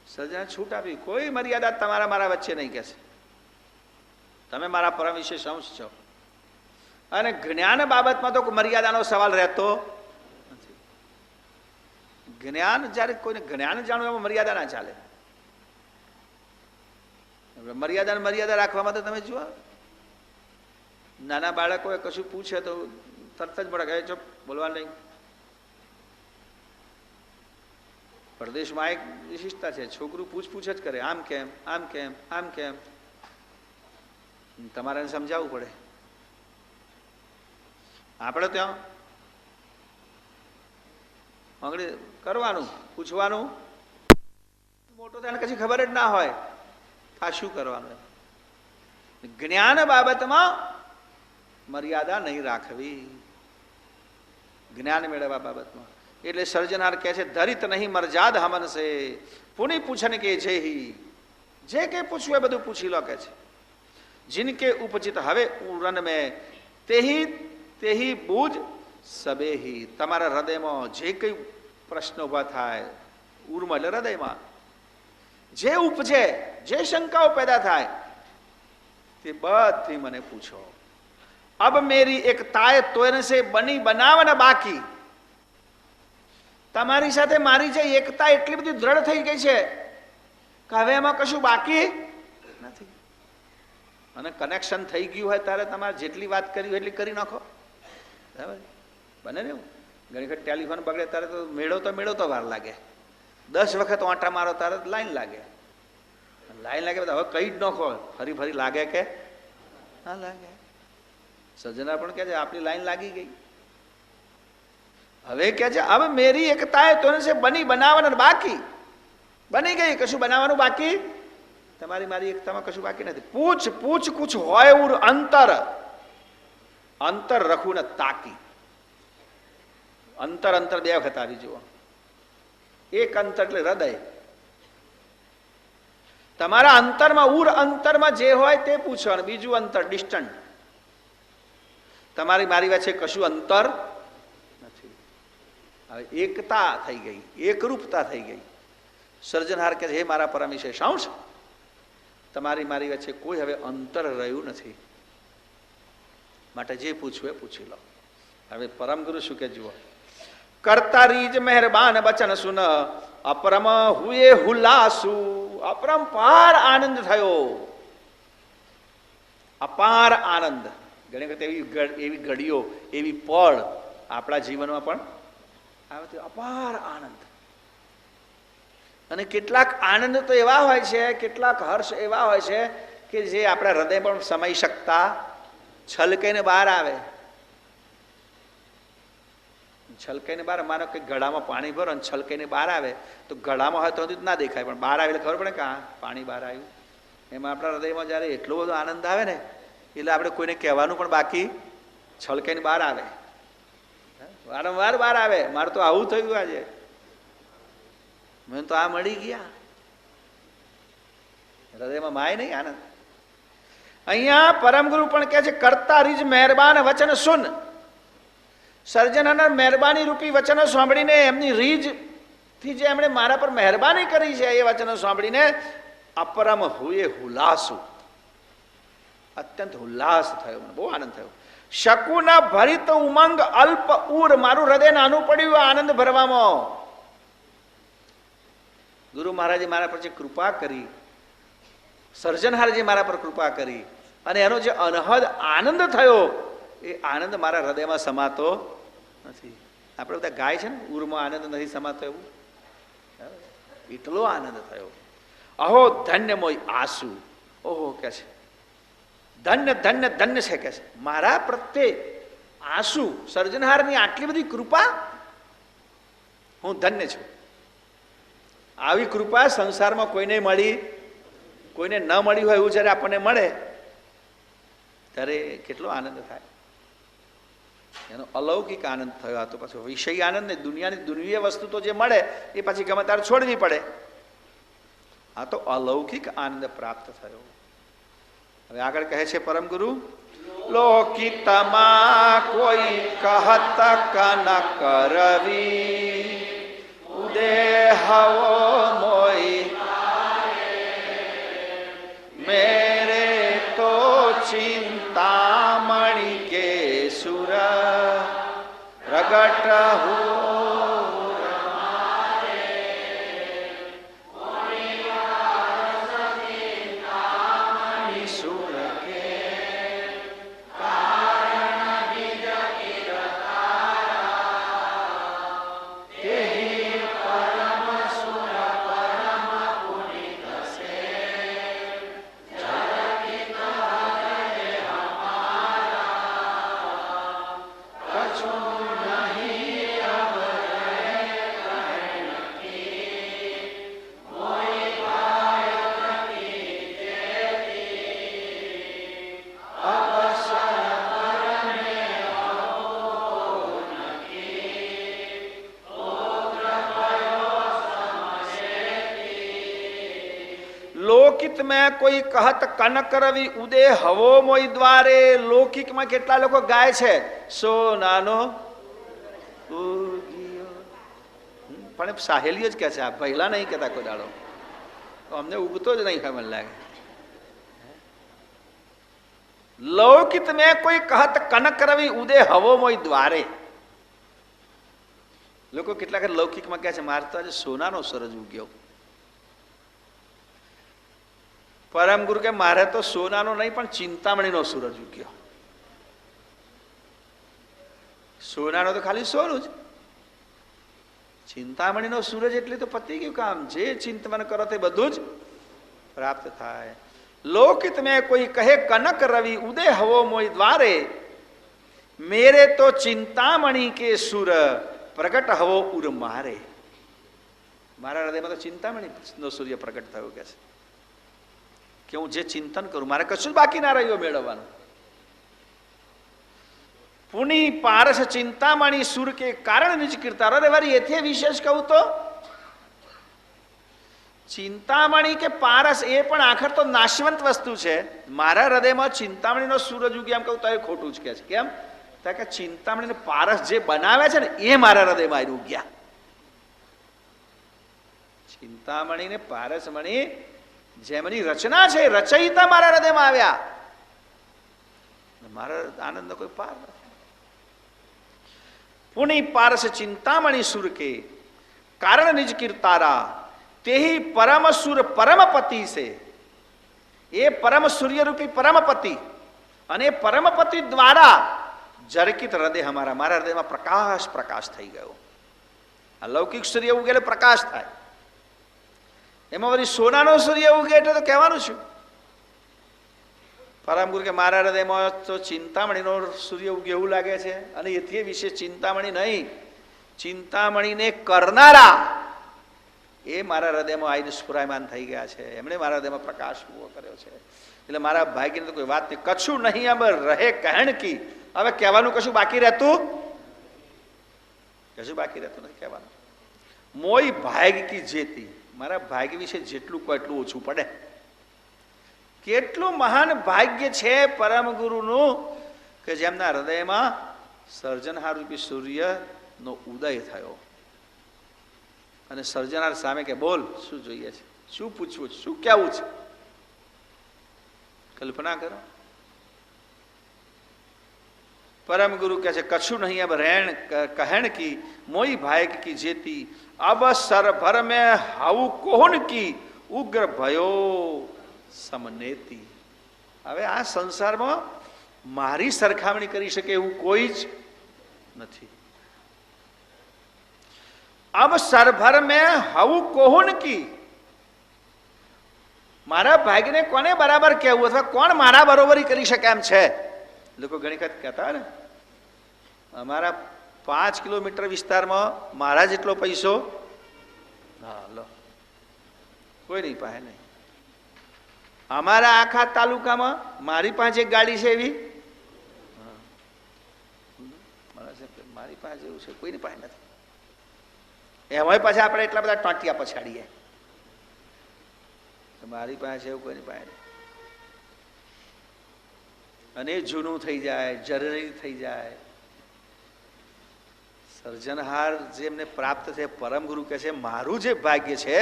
સર્જન છૂટ આપી. કોઈ મર્યાદા તમારા મારા વચ્ચે નહીં કહેશે. તમે મારા પરમ વિશેષ અંશ છો. અને જ્ઞાન બાબતમાં તો મર્યાદાનો સવાલ રહેતો નથી. જ્ઞાન જ્યારે કોઈને જ્ઞાન જાણવું એમાં મર્યાદા ના ચાલે. મર્યાદાને મર્યાદા રાખવામાં તો તમે જુઓ, નાના બાળકોએ કશું પૂછે તો તરત જ મળે કહે ચૂપ, બોલવા નહીં. પરદેશમાં એક વિશિષ્ટતા છે, છોકરું પૂછ જ કરે, આમ કેમ, આમ કેમ, આમ કેમ. તમારે સમજાવવું પડે. આપણે ત્યાં આંગળી કરવાનું, પૂછવાનું, મોટો થાય કશી ખબર જ ના હોય આ શું કરવાનું. જ્ઞાન બાબતમાં મર્યાદા નહીં રાખવી. જ્ઞાન મેળવવા બાબતમાં એટલે સર્જનાર કહે છે ધરિત નહીં મરજાદ હમન સે પુની પૂછન કે જેહી. જે કંઈ પૂછવું એ બધું પૂછી લો કે છે. જિનકે ઉપચિત હવે ઉરન મેં તેહી તેહી બુજ સબેહી. તમારા હૃદયમાં જે કંઈ પ્રશ્નો ઉભા થાય, ઉરમાં એટલે હૃદયમાં જે ઉપજે, જે શંકાઓ પેદા થાય તે બધી મને પૂછો. અબ મેરી એક તાય તોયન સે બની બનાવન બાકી. તમારી સાથે મારી જે એકતા એટલી બધી દ્રઢ થઈ ગઈ છે કે હવે એમાં કશું બાકી નથી. અને કનેક્શન થઈ ગયું હોય ત્યારે તમારે જેટલી વાત કરી હોય એટલી કરી નાખો. બરાબર બને ને. ઘણી વખત ટેલિફોન બગડે ત્યારે તો મેળવતો વાર લાગે. 10 વખત ઓંટા મારો ત્યારે લાઈન લાગે. લાઈન લાગે બધા હવે કઈ જ નાખો. ફરી ફરી લાગે કે ના લાગે. સજ્જના પણ કહે છે આપણી લાઈન લાગી ગઈ. હવે કે છે હવે મેરી એકતા તો બની બનાવવાનું બાકી. બની ગઈ, કશું બનાવવાનું બાકી. તમારી મારી એકતામાં કશું બાકી નથી. પૂછ પૂછ કુછ હોય ઉર અંતર. અંતર રખું ને તાકી. અંતર અંતર બે વખત આવી જુઓ. એક અંતર એટલે હૃદય. તમારા અંતરમાં ઉર અંતરમાં જે હોય તે પૂછો. અને બીજું અંતર ડિસ્ટન્ટ. તમારી મારી વચ્ચે કશું અંતર નથી. હવે એકતા થઈ ગઈ, એકરૂપતા થઈ ગઈ. સર્જનહાર કે હે મારા પરમ વિશેષ અંશ, તમારી મારી વચ્ચે કોઈ હવે અંતર રહ્યું નથી. માટે જે પૂછવું એ પૂછી લો. હવે પરમ ગુરુ શું કે જુઓ, કરતા રીજ મહેરબાન બચન સુન, અપરમ હુએ હુલાસુ. અપરંપાર આનંદ થયો, અપાર આનંદ. ઘણી વખત એવી ઘડીઓ, એવી પળ આપણા જીવનમાં પણ આવે, અપાર આનંદ. અને કેટલાક આનંદ તો એવા હોય છે, કેટલાક હર્ષ એવા હોય છે કે જે આપણા હૃદય પણ સમાઈ શકતા છલકાઈને બહાર આવે. છલકાઈને બહાર, માનો કે ગળામાં પાણી ભરો અને છલકાઈને બહાર આવે તો ગળામાં હોય તો ના દેખાય, પણ બહાર આવે એટલે ખબર પડે કે હા પાણી બહાર આવ્યું. એમાં આપણા હૃદયમાં જ્યારે એટલો બધો આનંદ આવે ને, એટલે આપણે કોઈને કહેવાનું પણ બાકી છલકાઈને બહાર આવે, વારંવાર બહાર આવે. મારે તો આવું થયું આજે, મને તો આ મળી ગયા. હૃદયમાં માય નહીં આનંદ. અહીંયા પરમગુરુ પણ કહે છે, કરતા રીજ મહેરબાન વચન સુન. સર્જનના મહેરબાની રૂપી વચનો સાંભળીને, એમની રીજ થી જે એમણે મારા પર મહેરબાની કરી છે, એ વચનો સાંભળીને અપરમ હુએ હુલાસુ, અત્યંત ઉલ્લાસ થયો, મને બહુ આનંદ થયો. શકુન ભરિત ઉમંગ અલ્પ ઉર, મારું હૃદય નાનું પડ્યું આનંદ ભરવામાં. ગુરુ મહારાજે મારા પર જે કૃપા કરી, સર્જનહારજી મારા પર કૃપા કરી, અને એનો જે અનહદ આનંદ થયો, એ આનંદ મારા હૃદયમાં સમાતો નથી. આપણે બધા ગાય છે ને, ઉરમાં આનંદ નથી સમાતો, એવું એટલો આનંદ થયો. અહો ધન્ય મોય આસુ. ઓહો કે છે, ધન્ય ધન્ય ધન્ય છે કે છે મારા પ્રત્યે આંસુ. સર્જનહારની આટલી બધી કૃપા, હું ધન્ય છું. આવી કૃપા સંસારમાં કોઈને મળી, કોઈને ન મળી હોય એવું જ્યારે આપણને મળે ત્યારે કેટલો આનંદ થાય. એનો અલૌકિક આનંદ થયો. આ તો પાછો વિષય આનંદ ને, દુનિયાની દુનિયા વસ્તુ તો જે મળે એ પછી ગમે ત્યારે છોડવી પડે. આ તો અલૌકિક આનંદ પ્રાપ્ત થયો. હવે આગળ કહે છે પરમ ગુરુ, લોકિતમાં કોઈ કહત કન કરવી, ઉદેહવો મોય મેરે તો ચિંતામણિ કે સુર પ્રગટ હો. લોકિત મેં કોઈ કહત કનક રવિ ઉદે હવો મોય દ્વારે. લૌકિકમાં કેટલા લોકો ગાય છે, સોનાનો પણ સાહેલીઓ જ કે છે, આ પહેલા નહીં કહેતા કોઈ દાડો. તો અમને ઉગતો જ નહીં મને લાગે. લૌકિત મેં કોઈ કહત કનક રવિ ઉદે હવો મોય દ્વારે. લોકો કેટલાક લૌકિકમાં કહે છે, મારે તો આજે સોનાનો સૂરજ ઉગ્યો. પરમ ગુરુ કે મારે તો સોનાનો નહીં પણ ચિંતામણીનો સૂરજ ઉગ્યો. સોનાનો તો ખાલી સોનું જ, ચિંતામણીનો સૂરજ એટલે તો પતી ગયું કામ. જે ચિંતન કરો તે બધું જ પ્રાપ્ત થાય. લોકિત મેં કોઈ કહે કનક રવિ ઉદય હવો મોય દ્વારે, મેરે તો ચિંતામણી કે સુર પ્રગટ હવો ઉર મારે. મારા હૃદયમાં તો ચિંતામણી નો સૂર્ય પ્રગટ થયો કે હું જે ચિંતન કરું મારે કશું જ બાકી ના રહ્યું મેળવવાનું. પુની પારસ ચિંતામણી સુર કે કારણ નિજ કીર્તા. અરે વારી એથી વિશેષ કહું તો ચિંતામણી કે પારસ એ પણ આખર તો નાશવંત વસ્તુ છે. મારા હૃદયમાં ચિંતામણીનો સૂરજ ઉગે એમ કહું તો એ ખોટું જ કે છે. કેમ? કે ચિંતામણી પારસ જે બનાવે છે ને એ મારા હૃદયમાં આવી ઉગ્યા. ચિંતામણી ને પારસમણી જેમની રચના છે, રચયિતા મારા હૃદયમાં આવ્યા. મારા આનંદનો કોઈ પાર નથી. પુની પારસ ચિંતામણી સુર કે કારણ નિજ કીર્તારા તેહી પરમ સુર પરમપતિ છે. એ પરમ સૂર્યરૂપી પરમપતિ અને પરમપતિ દ્વારા જરકિત હૃદય મારા હૃદયમાં પ્રકાશ થઈ ગયો. આ લૌકિક સૂર્ય ઉગે એટલે પ્રકાશ થાય, એમાં વળી સોનાનો સૂર્ય ઉગે એટલે તો કહેવાનું છું. પરમ ગુરુ કે મારા હૃદયમાં તો ચિંતામણીનો સૂર્ય ઉગે એવું લાગે છે, અને એથી વિશે ચિંતામણી નહીં, ચિંતામણીને કરનારા એ મારા હૃદયમાં આવીને સ્ફુરાયમાન થઈ ગયા છે. એમણે મારા હૃદયમાં પ્રકાશ ઉભો કર્યો છે. એટલે મારા ભાગ્યને તો કોઈ વાત નહીં. કશું નહીં આમ રહે કહેણ કી. હવે કહેવાનું કશું બાકી રહેતું નથી કહેવાનું. મોય ભાગ કી જેતી. મારા ભાગ્ય વિશે જેટલું કોઈ એટલું ઓછું પડે. કેટલું મહાન ભાગ્ય છે પરમ ગુરુનું કે જેમના હૃદયમાં સર્જનહાર રૂપી સૂર્યનો ઉદય થયો. અને સર્જનાર સામે કે બોલ શું જોઈએ છે, શું પૂછવું છે, શું કહેવું છે, કલ્પના કરો. પરમ ગુરુ કહે છે કછું નહીં અબ રહેણ કહેણ કી મોઈ ભાગ કી જેતી અબ સરભર મેં હાઉ કોહન કી ઉગ્ર ભયો સમનેતી. હવે આ સંસારમાં મારી સરખામણી કરી શકે એવું કોઈ જ નથી. અબ સરભર મેં હાઉ કોહન કી. મારા ભાગ્યને કોને બરાબર કહેવું અથવા કોણ મારા બરોબરી કરી શકે એમ છે. લોકો ઘણી વખત કહેતા ને અમારા 5 કિલોમીટર વિસ્તારમાં મારા જેટલો પૈસો હા લો કોઈ નહીં પાસે નહીં. અમારા આખા તાલુકામાં મારી પાસે એક ગાડી છે એવી મારી પાસે એવું છે કોઈની પાસે નથી. એમાંય પાછા આપણે એટલા બધા ટાંટિયા પછાડીએ મારી પાસે એવું કોઈની પાસે નહીં. અને જૂનું થઈ જાય, જર્જરિત થઈ જાય. સર્જનહાર જેમને પ્રાપ્ત છે પરમ ગુરુ કહે છે મારું જે ભાગ્ય છે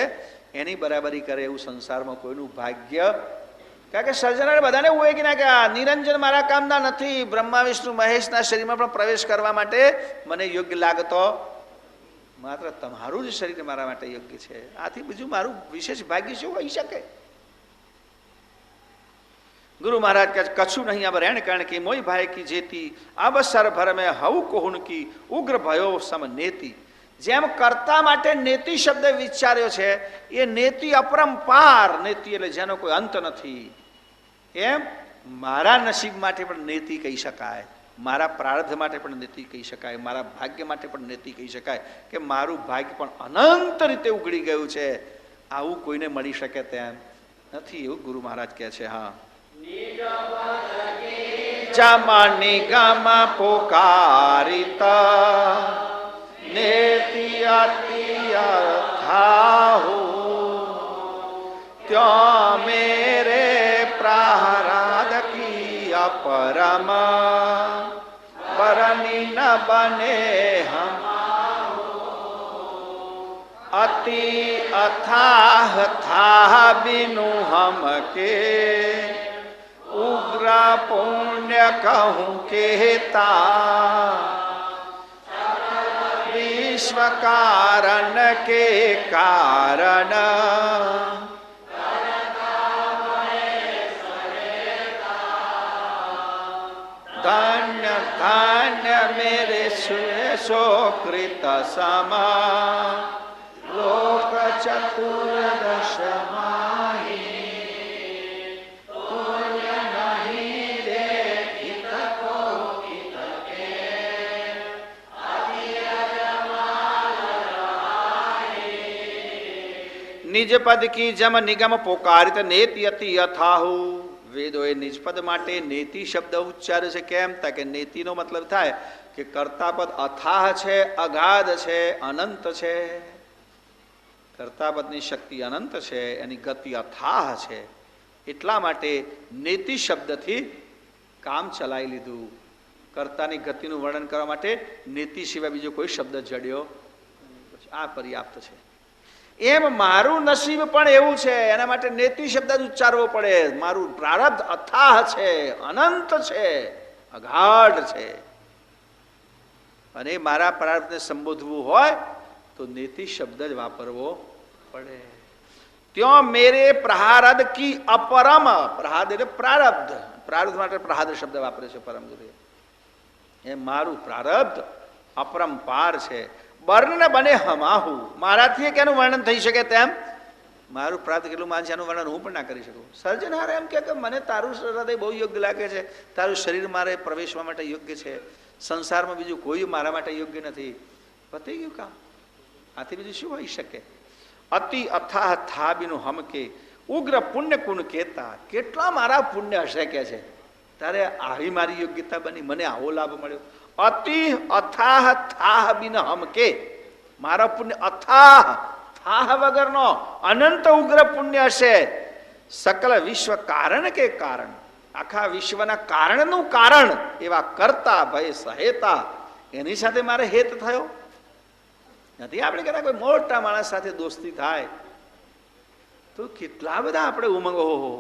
એની બરાબરી કરે એવું સંસારમાં કોઈનું ભાગ્ય. કારણ કે સર્જનહાર બધાને એવું હોય કે ના કે નિરંજન મારા કામના નથી, બ્રહ્મા વિષ્ણુ મહેશના શરીરમાં પણ પ્રવેશ કરવા માટે મને યોગ્ય લાગતો, માત્ર તમારું જ શરીર મારા માટે યોગ્ય છે. આથી બીજું મારું વિશેષ ભાગ્ય શું હોઈ શકે. ગુરુ મહારાજ કહે કછું નહીં अब रहण करण की मोई भाई की जेती अब सरभर में हऊ कोहुन की उग्र भयो सम नेति. જેમ કર્તા માટે નેતિ શબ્દ વિચાર્યો છે એ નેતિ અપરંપાર નેતિ એટલે જેનો કોઈ અંત નથી. એમ મારા નસીબ માટે પણ નેતિ કહી શકાય, મારા પ્રારબ્ધ માટે પણ નેતિ કહી શકાય, મારા ભાગ્ય માટે પણ નેતિ કહી શકાય કે મારું ભાગ્ય પણ અનંત રીતે ઉઘડી ગયું છે. આવું કોઈને મળી શકે તેમ નથી એવું ગુરુ મહારાજ કહે છે. હા જમા નિગમ પોકારિતા નેતિ અતિ અથાહુ ત્યાં મેરે પ્રહલાદ કી અપરમ બરની ન બને હમ અતિ અથાહ થા બિनु હમ કે उग्र पुण्य कहूं केता विश्व कारण के कारण धन्य धन्य मेरे सुकृत समा लोक चतुर्दश નિજ પદ કી જમ નિગમ પોકારિત નેતિ અતિ અથાહુ. વેદોએ નિજપદ માટે નેતિ શબ્દ ઉચ્ચાર્યો છે. કેમ? તા કે નેતિનો મતલબ થાય કે કર્તાપદ અથાહ છે, અગાધ છે, અનંત છે. કર્તાપદની શક્તિ અનંત છે, એની ગતિ અથાહ છે. એટલા માટે નેતિ શબ્દથી કામ ચલાવી લીધું. કર્તાની ગતિનું વર્ણન કરવા માટે નેતિ સિવાય બીજો કોઈ શબ્દ જડ્યો આ પર્યાપ્ત છે. એમ મારું નસીબ પણ એવું છે, એના માટે નેતિ શબ્દ જ ઉચ્ચારવો પડે. મારું પ્રારબ્ધ અથાહ છે, અનંત છે, અગાઢ છે. અને મારા પ્રારબ્ધને સંબોધવું હોય તો નેતિ શબ્દ જ વાપરવો પડે. ત્યો મેરે પ્રહારદ કી અપરમ, પ્રહાદ એટલે પ્રારબ્ધ, પ્રારબ્ધ માટે પ્રહાદ શબ્દ વાપરે છે પરમ ગુરુ. એ મારું પ્રારબ્ધ અપરંપાર છે. વર્ણન બને હમાહુ, મારાથી કેનું વર્ણન થઈ શકે તેમ. મારું પ્રારબ્ધ કેટલું માન છે એનું વર્ણન હું પણ ના કરી શકું. સર્જનહાર એમ કે મને તારું હૃદય બહુ યોગ્ય લાગે છે, તારું શરીર મારે પ્રવેશવા માટે યોગ્ય છે, સંસારમાં બીજું કોઈ મારા માટે યોગ્ય નથી. પતી ગયું કામ. આથી બીજું શું હોઈ શકે? અતિ અથાહ થા બીનું હમ કે ઉગ્ર પુણ્ય કુણ કેતા, કેટલા મારા પુણ્ય હશે કે છે તારે આવી મારી યોગ્યતા બની, મને આવો લાભ મળ્યો. અતિ અથાહ થાહ બિન હમ કે, મારા પુણ્ય અથાહ થાહ વગરનો અનંત ઉગ્ર પુણ્ય હશે. સકલ વિશ્વ કારણ કે કારણ, આખા વિશ્વના કારણનું કારણ એવા કરતા ભય સહેતા, એની સાથે મારે હેત થયો નથી. આપણે કહેતા કોઈ મોટા માણસ સાથે દોસ્તી થાય તો કેટલા બધા આપણે ઉમંગ. ઓહો,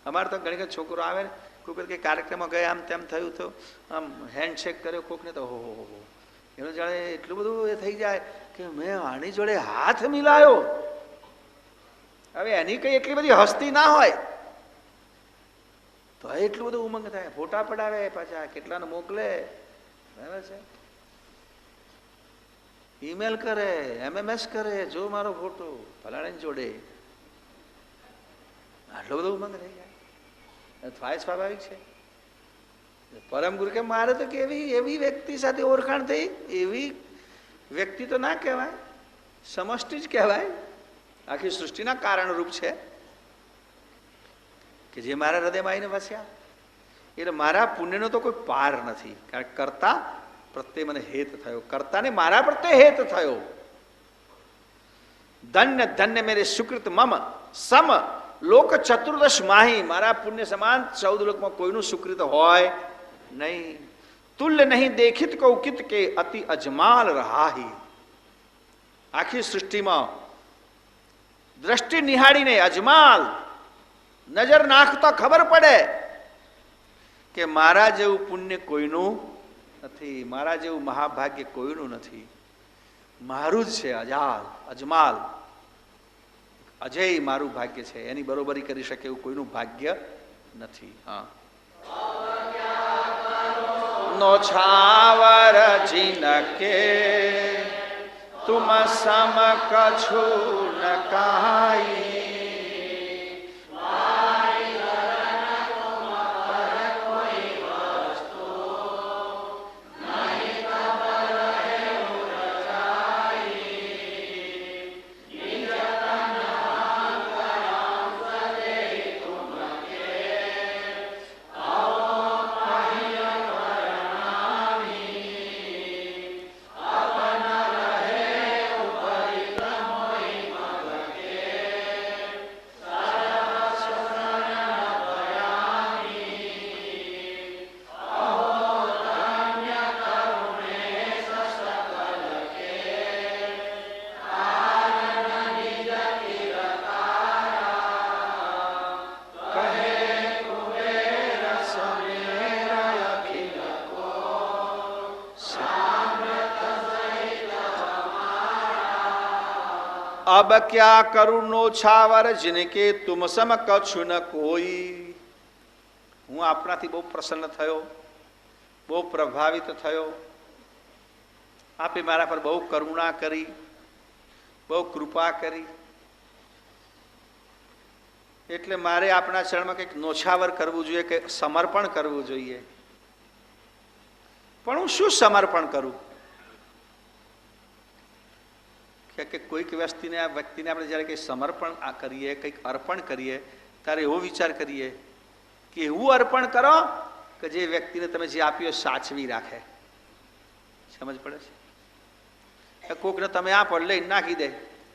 અમારે તો ઘણી વખત છોકરો આવે ને, કોઈ કંઈ કાર્યક્રમમાં ગયા, આમ તેમ થયું તો આમ હેન્ડશેક કર્યો કોકને તો હો એનું જાણે એટલું બધું એ થઈ જાય કે મેં આની જોડે હાથ મિલાયો. હવે એની કઈ એટલી બધી હસ્તી ના હોય તો એટલું બધું ઉમંગ થાય. ફોટા પડાવે, પાછા કેટલાને મોકલે, બરાબર છે, ઈમેલ કરે, MMS કરે, જો મારો ફોટો ફલાણાની જોડે. આટલો બધો ઉમંગ થઈ જાય. થાય સ્વાભાવિક છે. પરમ ગુરુ કે મારે તો કેવી એવી વ્યક્તિ સાથે ઓળખાણ થઈ, એવી વ્યક્તિ તો ના કહેવાય, સમષ્ટિ જ કહેવાય, આખી સૃષ્ટિના કારણરૂપ છે કે જે મારા હૃદયમાં આવીને વસ્યા. એટલે મારા પુણ્યનો તો કોઈ પાર નથી, કારણ કે કરતા પ્રત્યે મને હેત થયો, કરતાને મારા પ્રત્યે હેત થયો. ધન્ય ધન્ય મેરે સુકૃત મમ સમ લોક ચતુર્દશ માહી, મારા પુણ્ય સમાન 14 લોકમાં કોઈનું સુકૃત હોય નહીં. તુલ્ય નહીં દેખિત કૌકિત કે અતિ અજમાલ રહાહી, આખી સૃષ્ટિમાં દ્રષ્ટિ નિહાળીને અજમાલ નજર નાખતા ખબર પડે કે મારા જેવું પુણ્ય કોઈનું નથી, મારા જેવું મહાભાગ્ય કોઈનું નથી. મારું જ છે અજાલ અજમાલ, અજય મારું ભાગ્ય છે, એની બરોબરી કરી શકે એવું કોઈનું ભાગ્ય નથી. હા, નો છાવર જીનકે તુમ સમ કછુ ન કાઈ, अब क्या करूं नो छावर जिनके तुम सम कछु न कोई. હું આપનાથી બહુ પ્રસન્ન થયો, બહુ પ્રભાવિત થયો. આપે મારા પર બહુ કરુણા કરી, બહુ કૃપા કરી, એટલે મારે આપના ચરણમાં કંઈક નોછાવર કરવું જોઈએ, કે સમર્પણ કરવું જોઈએ. પણ હું શું સમર્પણ કરું? કે કોઈક વ્યક્તિને આપણે જ્યારે કંઈ સમર્પણ કરીએ, કંઈક અર્પણ કરીએ, ત્યારે એવો વિચાર કરીએ કે એવું અર્પણ કરો કે જે વ્યક્તિને તમે જે આપ્યો સાચવી રાખે. સમજ પડે છે? કોકને તમે આપો લઈને નાખી દે,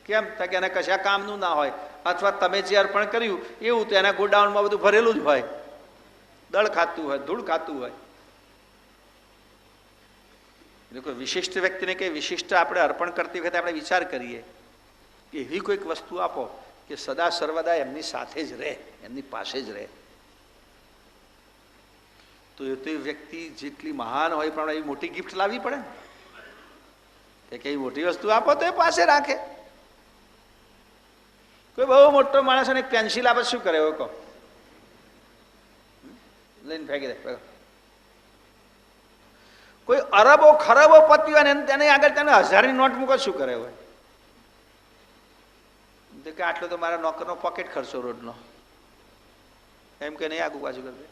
કેમ? કે એને કશા કામનું ના હોય, અથવા તમે જે અર્પણ કર્યું એવું તો એના ગોડાઉનમાં બધું ભરેલું જ હોય, દળ ખાતું હોય, ધૂળ ખાતું હોય. એટલે કોઈ વિશિષ્ટ વ્યક્તિને કંઈ વિશિષ્ટ આપણે અર્પણ કરતી વખતે આપણે વિચાર કરીએ કે એવી કોઈક વસ્તુ આપો કે સદા સર્વદા એમની સાથે જ રહે, એમની પાસે જ રહે. તો તો એ તો વ્યક્તિ જેટલી મહાન હોય પણ એવી મોટી ગિફ્ટ લાવવી પડે ને કે કઈ મોટી વસ્તુ આપો તો એ પાસે રાખે. કોઈ બહુ મોટો માણસ અને પેન્સિલ આપે શું કરે કહો? લઈને ફેંકી દે. કોઈ અરબો ખરબો પતિ હોય ને તેને આગળ તેને 1000ની નોટ મૂકો શું કરે હોય? કે આટલો તો મારા નોકરનો પોકેટ ખર્ચો રોજનો, એમ કે નહીં આગુ પાછું કરશે.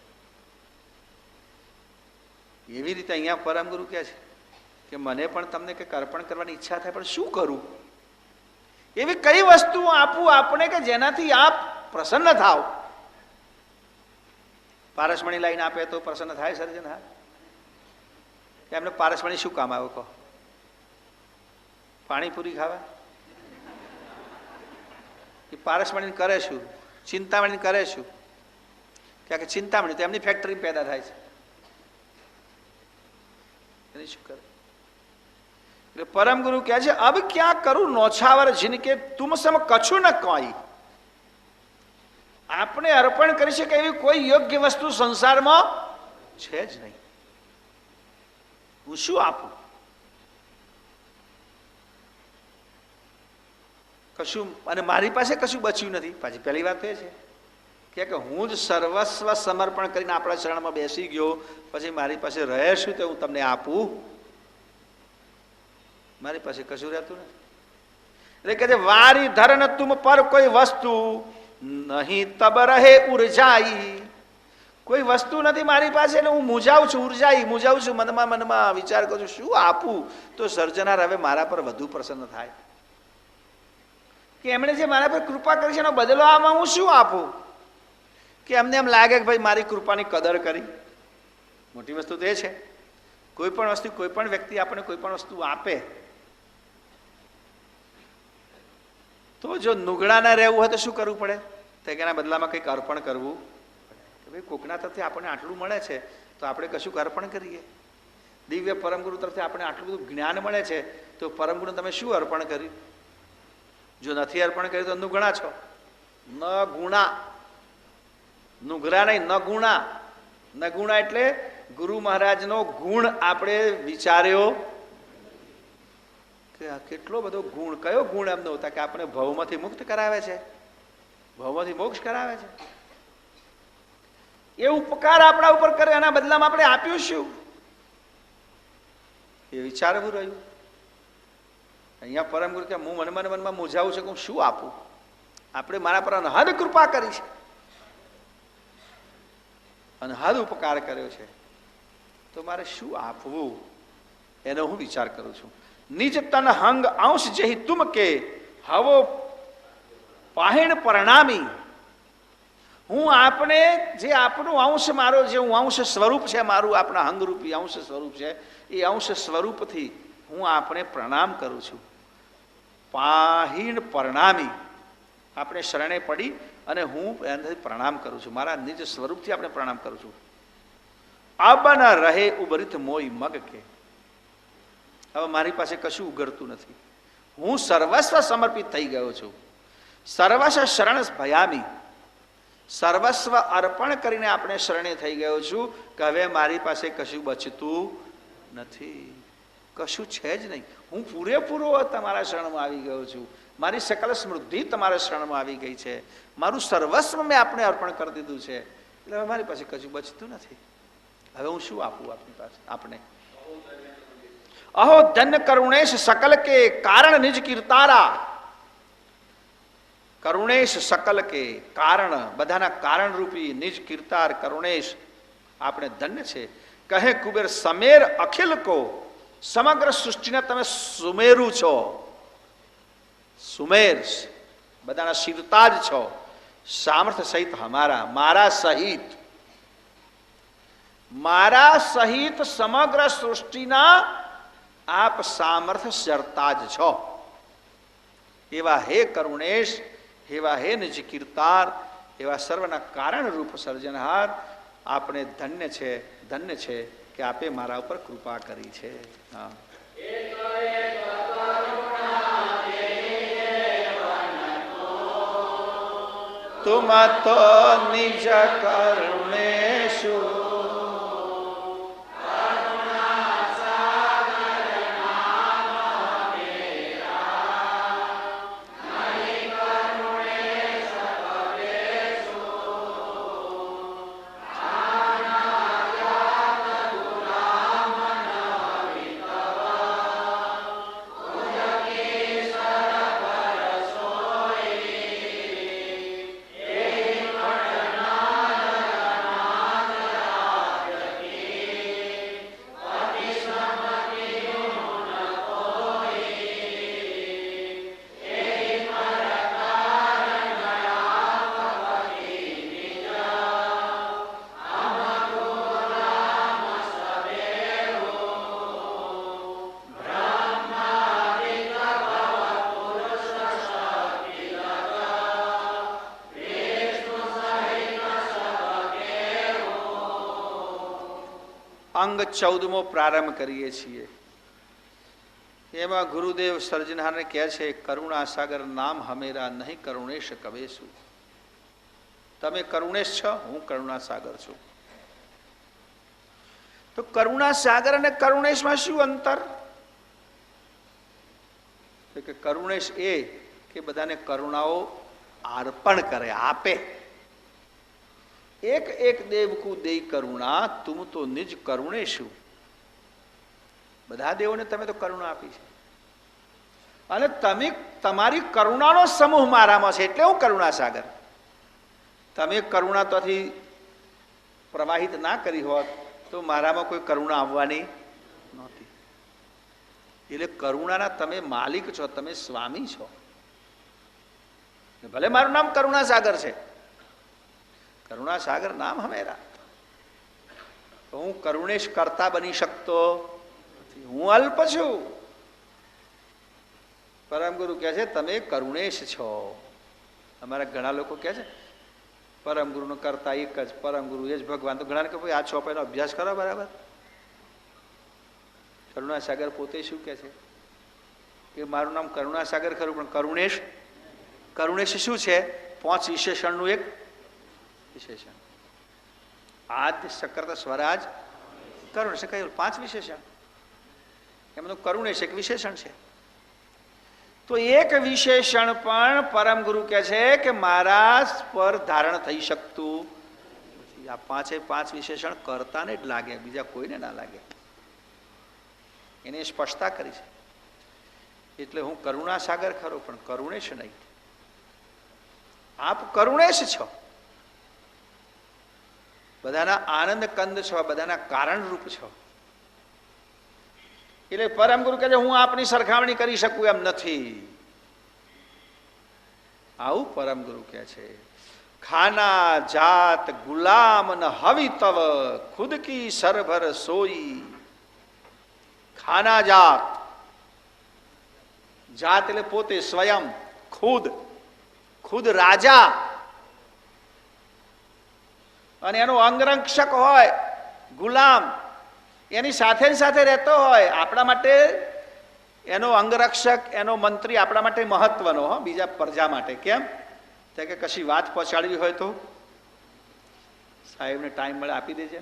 એવી રીતે અહીંયા પરમગુરુ કહે છે કે મને પણ તમને કંઈક અર્પણ કરવાની ઈચ્છા થાય, પણ શું કરું? એવી કઈ વસ્તુ આપું આપણે કે જેનાથી આપ પ્રસન્ન થાવ? પારસમણી લાઈને આપે તો પ્રસન્ન થાય સર્જન? હા, એમને પારસમણી શું કામ આવે કહો? પાણીપુરી ખાવા? એ પારસમણી કરે શું? ચિંતામણી કરે શું? કે ચિંતામણી તો એમની ફેક્ટરી પેદા થાય છે, એની શું કરે? એટલે પરમ ગુરુ કહે છે અબ ક્યાં કરું નોછાવર જિનકે તુમ સમ કછું ન કોઈ. આપણે અર્પણ કરી શકે એવી કોઈ યોગ્ય વસ્તુ સંસારમાં છે જ નહીં. હું શું આપું? કશું, અને મારી પાસે કશું બચ્યું નથી. પાછી પહેલી વાત એ છે કે હું જ સર્વસ્વ સમર્પણ કરીને આપણા શરણમાં બેસી ગયો, પછી મારી પાસે રહે શું તો હું તમને આપું? મારી પાસે કશું રહેતું નથી. એટલે કે વારી ધરન તુમ પર કોઈ વસ્તુ નહીં તબ રહે ઉર્જાઈ. કોઈ વસ્તુ નથી મારી પાસે એટલે હું મૂંઝાઉં છું, મૂંઝાઉં છું, મનમાં વિચાર કરું છું શું આપું તો સર્જનાર હવે મારા પર વધુ પ્રસન્ન થાય, કે એમણે જે મારા પર કૃપા કરી છે એનો બદલો આમાં હું શું આપું? કે એમને એમ લાગે કે ભાઈ મારી કૃપાની કદર કરી. મોટી વસ્તુ તો એ છે કોઈ પણ વસ્તુ, કોઈ પણ વ્યક્તિ આપણને કોઈ પણ વસ્તુ આપે તો જો નુગડા ના રહેવું હોય તો શું કરવું પડે? તો એના બદલામાં કંઈક અર્પણ કરવું પડે. કે ભાઈ કોકના તરફથી આપણને આટલું મળે છે તો આપણે કશું અર્પણ કરીએ. દિવ્ય પરમગુરુ તરફથી આપણે આટલું બધું જ્ઞાન મળે છે તો પરમગુરુ તમે શું અર્પણ કર્યું? જો નથી અર્પણ કર્યું તો નુગણા છો. ન ગુણા, નુગરા નહીં, ન ગુણા. ન ગુણા એટલે ગુરુ મહારાજનો ગુણ આપણે વિચાર્યો કે કેટલો બધો ગુણ. કયો ગુણ એમનો હતા કે આપણે ભવમાંથી મુક્ત કરાવે છે, ભવમાંથી મોક્ષ કરાવે છે. એ ઉપકાર આપણા ઉપર કરે, એના બદલામાં આપણે આપ્યું શું એ વિચારવું રહ્યું. અહીંયા પરમગુરુ કે હું મનમાં મૂંઝાવું છે કે હું શું આપું? આપણે મારા પર અનહદ કૃપા કરી છે, અનહદ ઉપકાર કર્યો છે, તો મારે શું આપવું એનો હું વિચાર કરું છું. નિજ તન હંગ અંશ જેહી તુમ કે હવો પાહિણ પરણામી. હું આપણે જે આપણું અંશ, મારો જે હું અંશ સ્વરૂપ છે, મારું આપણા અંગરૂપી અંશ સ્વરૂપ છે, એ અંશ સ્વરૂપથી હું આપણે પ્રણામ કરું છું. પાહિણ પરણામી, આપણે શરણે પડી અને હું એનાથી પ્રણામ કરું છું. મારા નિજ સ્વરૂપથી આપણે પ્રણામ કરું છું. અબ ન રહે ઉબરિત મોય મગ કે. હવે મારી પાસે કશું ઉગડતું નથી. હું સર્વસ્વ સમર્પિત થઈ ગયો છું. સર્વસ્વ શરણ ભયામી, સર્વસ્વ અર્પણ કરીને આપણે શરણે થઈ ગયો છું કે હવે મારી પાસે કશું બચતું નથી, કશું છે જ નહીં. હું પૂરેપૂરો તમારા શરણમાં આવી ગયો છું. મારી સકલ સ્મૃતિ તમારા શરણમાં આવી ગઈ છે. મારું સર્વસ્વ મેં આપણે અર્પણ કરી દીધું છે. એટલે હવે મારી પાસે કશું બચતું નથી. હવે હું શું આપું આપની પાસે? આપણે અહો ધન્ય કરુણેશ સકલ કે કારણ નિજ કીર્તારા. કરુણેશ સકલ કે કારણ, બધાના કારણ રૂપી નિજ કીર્તાર કરુણેશ આપણે ધન્ય છે. કહે કુબેર સમેર અખિલ કો, સમગ્ર સૃષ્ટિને તમે સુમેરું છો. સુમેર બધાના શિરતા જ છો. સામર્થ્ય સહિત હમારા, મારા સહિત, મારા સહિત સમગ્ર સૃષ્ટિના આપ સામર્થ્ય શરતા જ છો. એવા હે કરુણેશ, એવા હે નિજ કીર્તાર, એવા સર્વના કારણ રૂપ સર્જનહાર આપણે ધન્ય છે, ધન્ય છે કે આપે મારા ઉપર કૃપા કરી છે. હા, તુમ તો નિજ કરુણેશુ અંગ 14મો પ્રારંભ કરીએ છીએ. એમાં ગુરુદેવ સર્જનહારને કહે છે, કરુણાસાગર નામ હમેરા નહીં કરુણેશ કવેશુ. તમે કરુણેશ છો, હું કરુણાસાગર છું. તો કરુણાસાગર અને કરુણેશમાં શું અંતર? તો કે કરુણેશ એ કે બધાને કરુણાઓ અર્પણ કરે, આપે. એક એક દેવ કો દેઈ કરુણા, તુમ તો નિજ કરુણેશુ. બધા દેવોને તમે તો કરુણા આપી છે, અને તમે તમારી કરુણાનો સમૂહ મારામાં છે, એટલે હું કરુણાસાગર. તમે કરુણા તોથી પ્રવાહિત ના કરી હોત તો મારામાં કોઈ કરુણા આવવાની નહોતી. એટલે કરુણાના તમે માલિક છો, તમે સ્વામી છો. ભલે મારું નામ કરુણાસાગર છે, કરુણાસાગર નામ હમેરા, તો હું કરુણેશ કરતા બની શકતો નથી, હું અલ્પ છું. પરમ ગુરુ કહે છે તમે કરુણેશ છો. અમારા ઘણા લોકો કહે છે પરમ ગુરુનો કરતા એક જ, પરમ ગુરુ એ જ ભગવાન. તો ઘણા કે ભાઈ આ 6 પહેલો અભ્યાસ કરો બરાબર. કરુણાસાગર પોતે શું કહે છે કે મારું નામ કરુણાસાગર ખરું, પણ કરુણેશ, કરુણેશ શું છે? 5 વિશેષણનું એક વિશેષણ. આદ્ય સકર્ત સ્વરાજ કરુણ છે, કયું 5 વિશેષણ, એમાં તો કરુણેશ એક વિશેષણ છે. તો એક વિશેષણ પણ પરમ ગુરુ કહે છે કે મારા પર ધારણ થઈ શકતું નથી. આ 5 વિશેષણ કરતાને જ લાગે, બીજા કોઈને ના લાગે. એને સ્પષ્ટતા કરી છે. એટલે હું કરુણાસાગર ખરો, પણ કરુણેશ નહીં. આપ કરુણેશ છો, બધાના આનંદ કંદ છો, બધાના કારણરૂપ છો. એટલે પરમ ગુરુ કહે છે હું આપની સરખામણી કરી શકું એમ નથી. આવું પરમ ગુરુ કહે છે. ખાના જાત ગુલામ ન હવી તવ ખુદ કી સરભર સોઈ. ખાના જાત, જાત એટલે પોતે, સ્વયં, ખુદ, ખુદ રાજા, અને એનો અંગરક્ષક હોય ગુલામ, એની સાથે સાથે રહેતો હોય. આપણા માટે એનો અંગરક્ષક, એનો મંત્રી આપણા માટે મહત્વનો, હો, બીજા પ્રજા માટે. કેમ? તો કે કશી વાત પહોંચાડવી હોય તો સાહેબને ટાઈમ મળે આપી દેજે,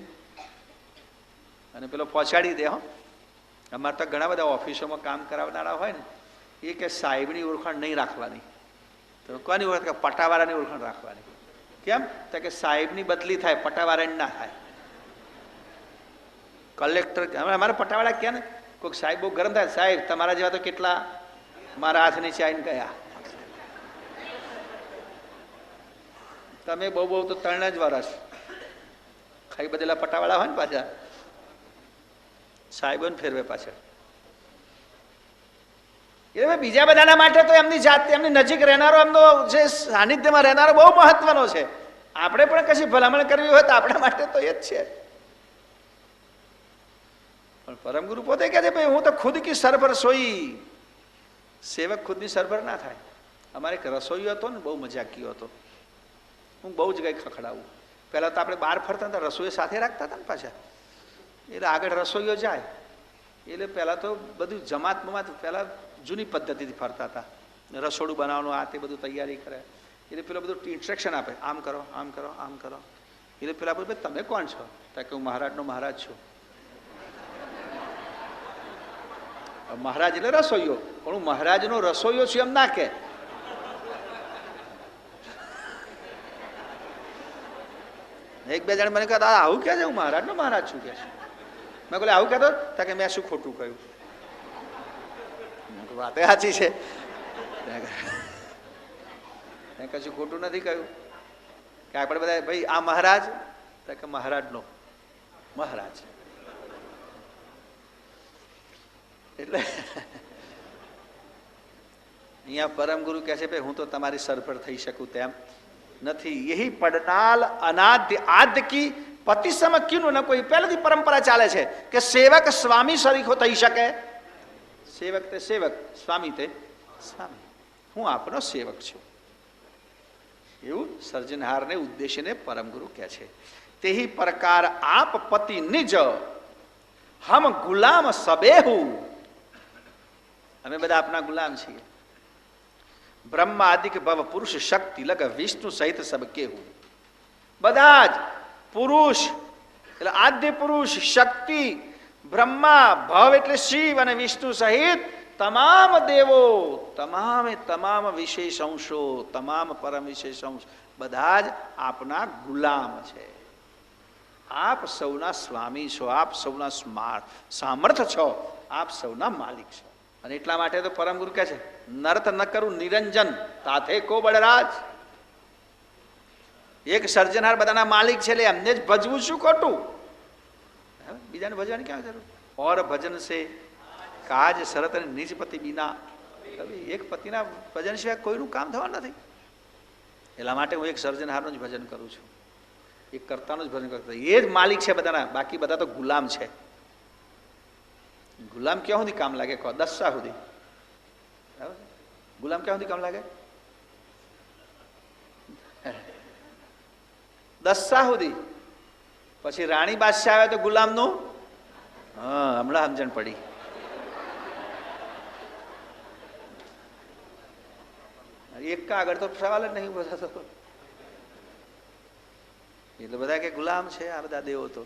અને પેલો પહોંચાડી દે. હો, અમારે તો ઘણા બધા ઓફિસોમાં કામ કરાવનારા હોય ને, એ કે સાહેબની ઓળખાણ નહીં રાખવાની. તો કોની ઓળખ? પટાવાળાની ઓળખાણ રાખવાની. કેમ? તો કે સાહેબની બદલી થાય, પટાવાળાની ના થાય. કલેક્ટર, અમારે પટાવાળા ક્યાં ને કોઈક સાહેબ બહુ ગરમ થાય, સાહેબ તમારા જેવા તો કેટલા મારા હાથ નીચે આવીને ગયા. તમે બહુ બહુ તો 3 જ વર્ષ ખાઈ બધેલા પટાવાળા હોય ને પાછા સાહેબોને ફેરવે પાછળ. એટલે બીજા બધાના માટે તો એમની જાત, એમની નજીક રહેનારો, એમનો જે સાનિધ્યમાં રહેનારો બહુ મહત્વનો છે. આપણે પણ કશી ભલામણ કરવી હોય તો આપણા માટે તો એ જ છે. પણ પરમ ગુરુ પોતે કહે છે ભાઈ હું તો ખુદ કી સરભર સોઈ. સેવક ખુદની સરભર ના થાય. અમારે એક રસોઈયો હતો ને, બહુ મજાકીયો હતો. હું બહુ જ કંઈ ખખડાવું. પહેલાં તો આપણે બહાર ફરતા હતા, રસોઈ સાથે રાખતા હતા ને પાછા. એટલે આગળ રસોઈયો જાય એટલે પહેલાં તો બધું જમાત બમાત, પહેલાં જૂની પદ્ધતિથી ફરતા હતા. રસોડું બનાવવાનું, આ તે બધું તૈયારી કરે. એટલે પેલો બધું ઇન્સ્ટ્રક્શન આપે, આમ કરો, આમ કરો, આમ કરો. એટલે પેલા બોલે ભાઈ તમે કોણ છો? તો કે હું મહારાજનો મહારાજ છું. મહારાજ એટલે રસોઈયો, પણ હું મહારાજનો રસોઈયો છું એમ ના કે. એક બે જણ મને કહે આવું કે છે, હું મહારાજનો મહારાજ છું કે. મેં બોલે આવું કહેતો તો કે મેં શું ખોટું કહ્યું? વાતે સાચી છે, મેં કશું ખોટું નથી કહ્યું. કે આપણે બધા ભાઈ આ મહારાજ, તો કે મહારાજનો મહારાજ. એટલે અહીંયા પરમ ગુરુ કહે છે ભાઈ હું તો તમારી સરભર થઈ શકું તેમ નથી. યહી પડનાલ અનાદ્ય આદ્ય કી પતિ સમ ક્યું ન કોઈ. પહેલેથી પરંપરા ચાલે છે કે સેવક સ્વામી સરીખો થઈ શકે. સેવક તે સેવક, સ્વામી તે સ્વામી. હું આપનો સેવક છું, એવું સર્જનહારને ઉદ્દેશીને પરમ ગુરુ કહે છે. તેહી પ્રકાર આપ પતિ નિજ હમ ગુલામ સબેહુ, અમે બધા આપના ગુલામ છીએ. બ્રહ્મા આદિક ભવ પુરુષ શક્તિ લગ વિષ્ણુ સહિત સબ કેહુ. બધા જ પુરુષ એટલે આદ્ય પુરુષ, શક્તિ, બ્રહ્મા, ભવ એટલે શિવ અને વિષ્ણુ સહિત તમામ દેવો, તમામ વિશેષ અંશો, તમામ પરમ વિશેષ અંશ બધા જ આપના ગુલામ છે. આપ સૌના સ્વામી છો, આપ સૌના સામર્થ છો, આપ સૌના માલિક છો. અને એટલા માટે તો પરમ ગુરુ કહે છે નર્ત ન કરું નિરંજન તાથે કો બળરાજ. એક સર્જનહાર બધાના માલિક છે એટલે એમને જ ભજવું શું ખોટું? બીજાને ભજવાની ક્યાં જરૂર? ઓર ભજન છે કાજ શરત અને નિજ પતિ બીના. એક પતિના ભજન સિવાય કોઈનું કામ થવાનું નથી. એટલા માટે હું એક સર્જનહારનું જ ભજન કરું છું, એક કર્તાનું જ ભજન કરતા. એ જ માલિક છે બધાના, બાકી બધા તો ગુલામ છે. ગુલામ ક્યાં સુધી કામ લાગે? કહો દશા સુધી. બરાબર? ગુલામ ક્યાં સુધી કામ લાગે? દશા સુધી. પછી રાણી બાદશાહ આવે તો ગુલામનું હા હમણાં સમજણ પડી. એક આગળ તો સવાલ જ નહીં બધા તો. એટલે બધા કે ગુલામ છે આ બધા દેવો તો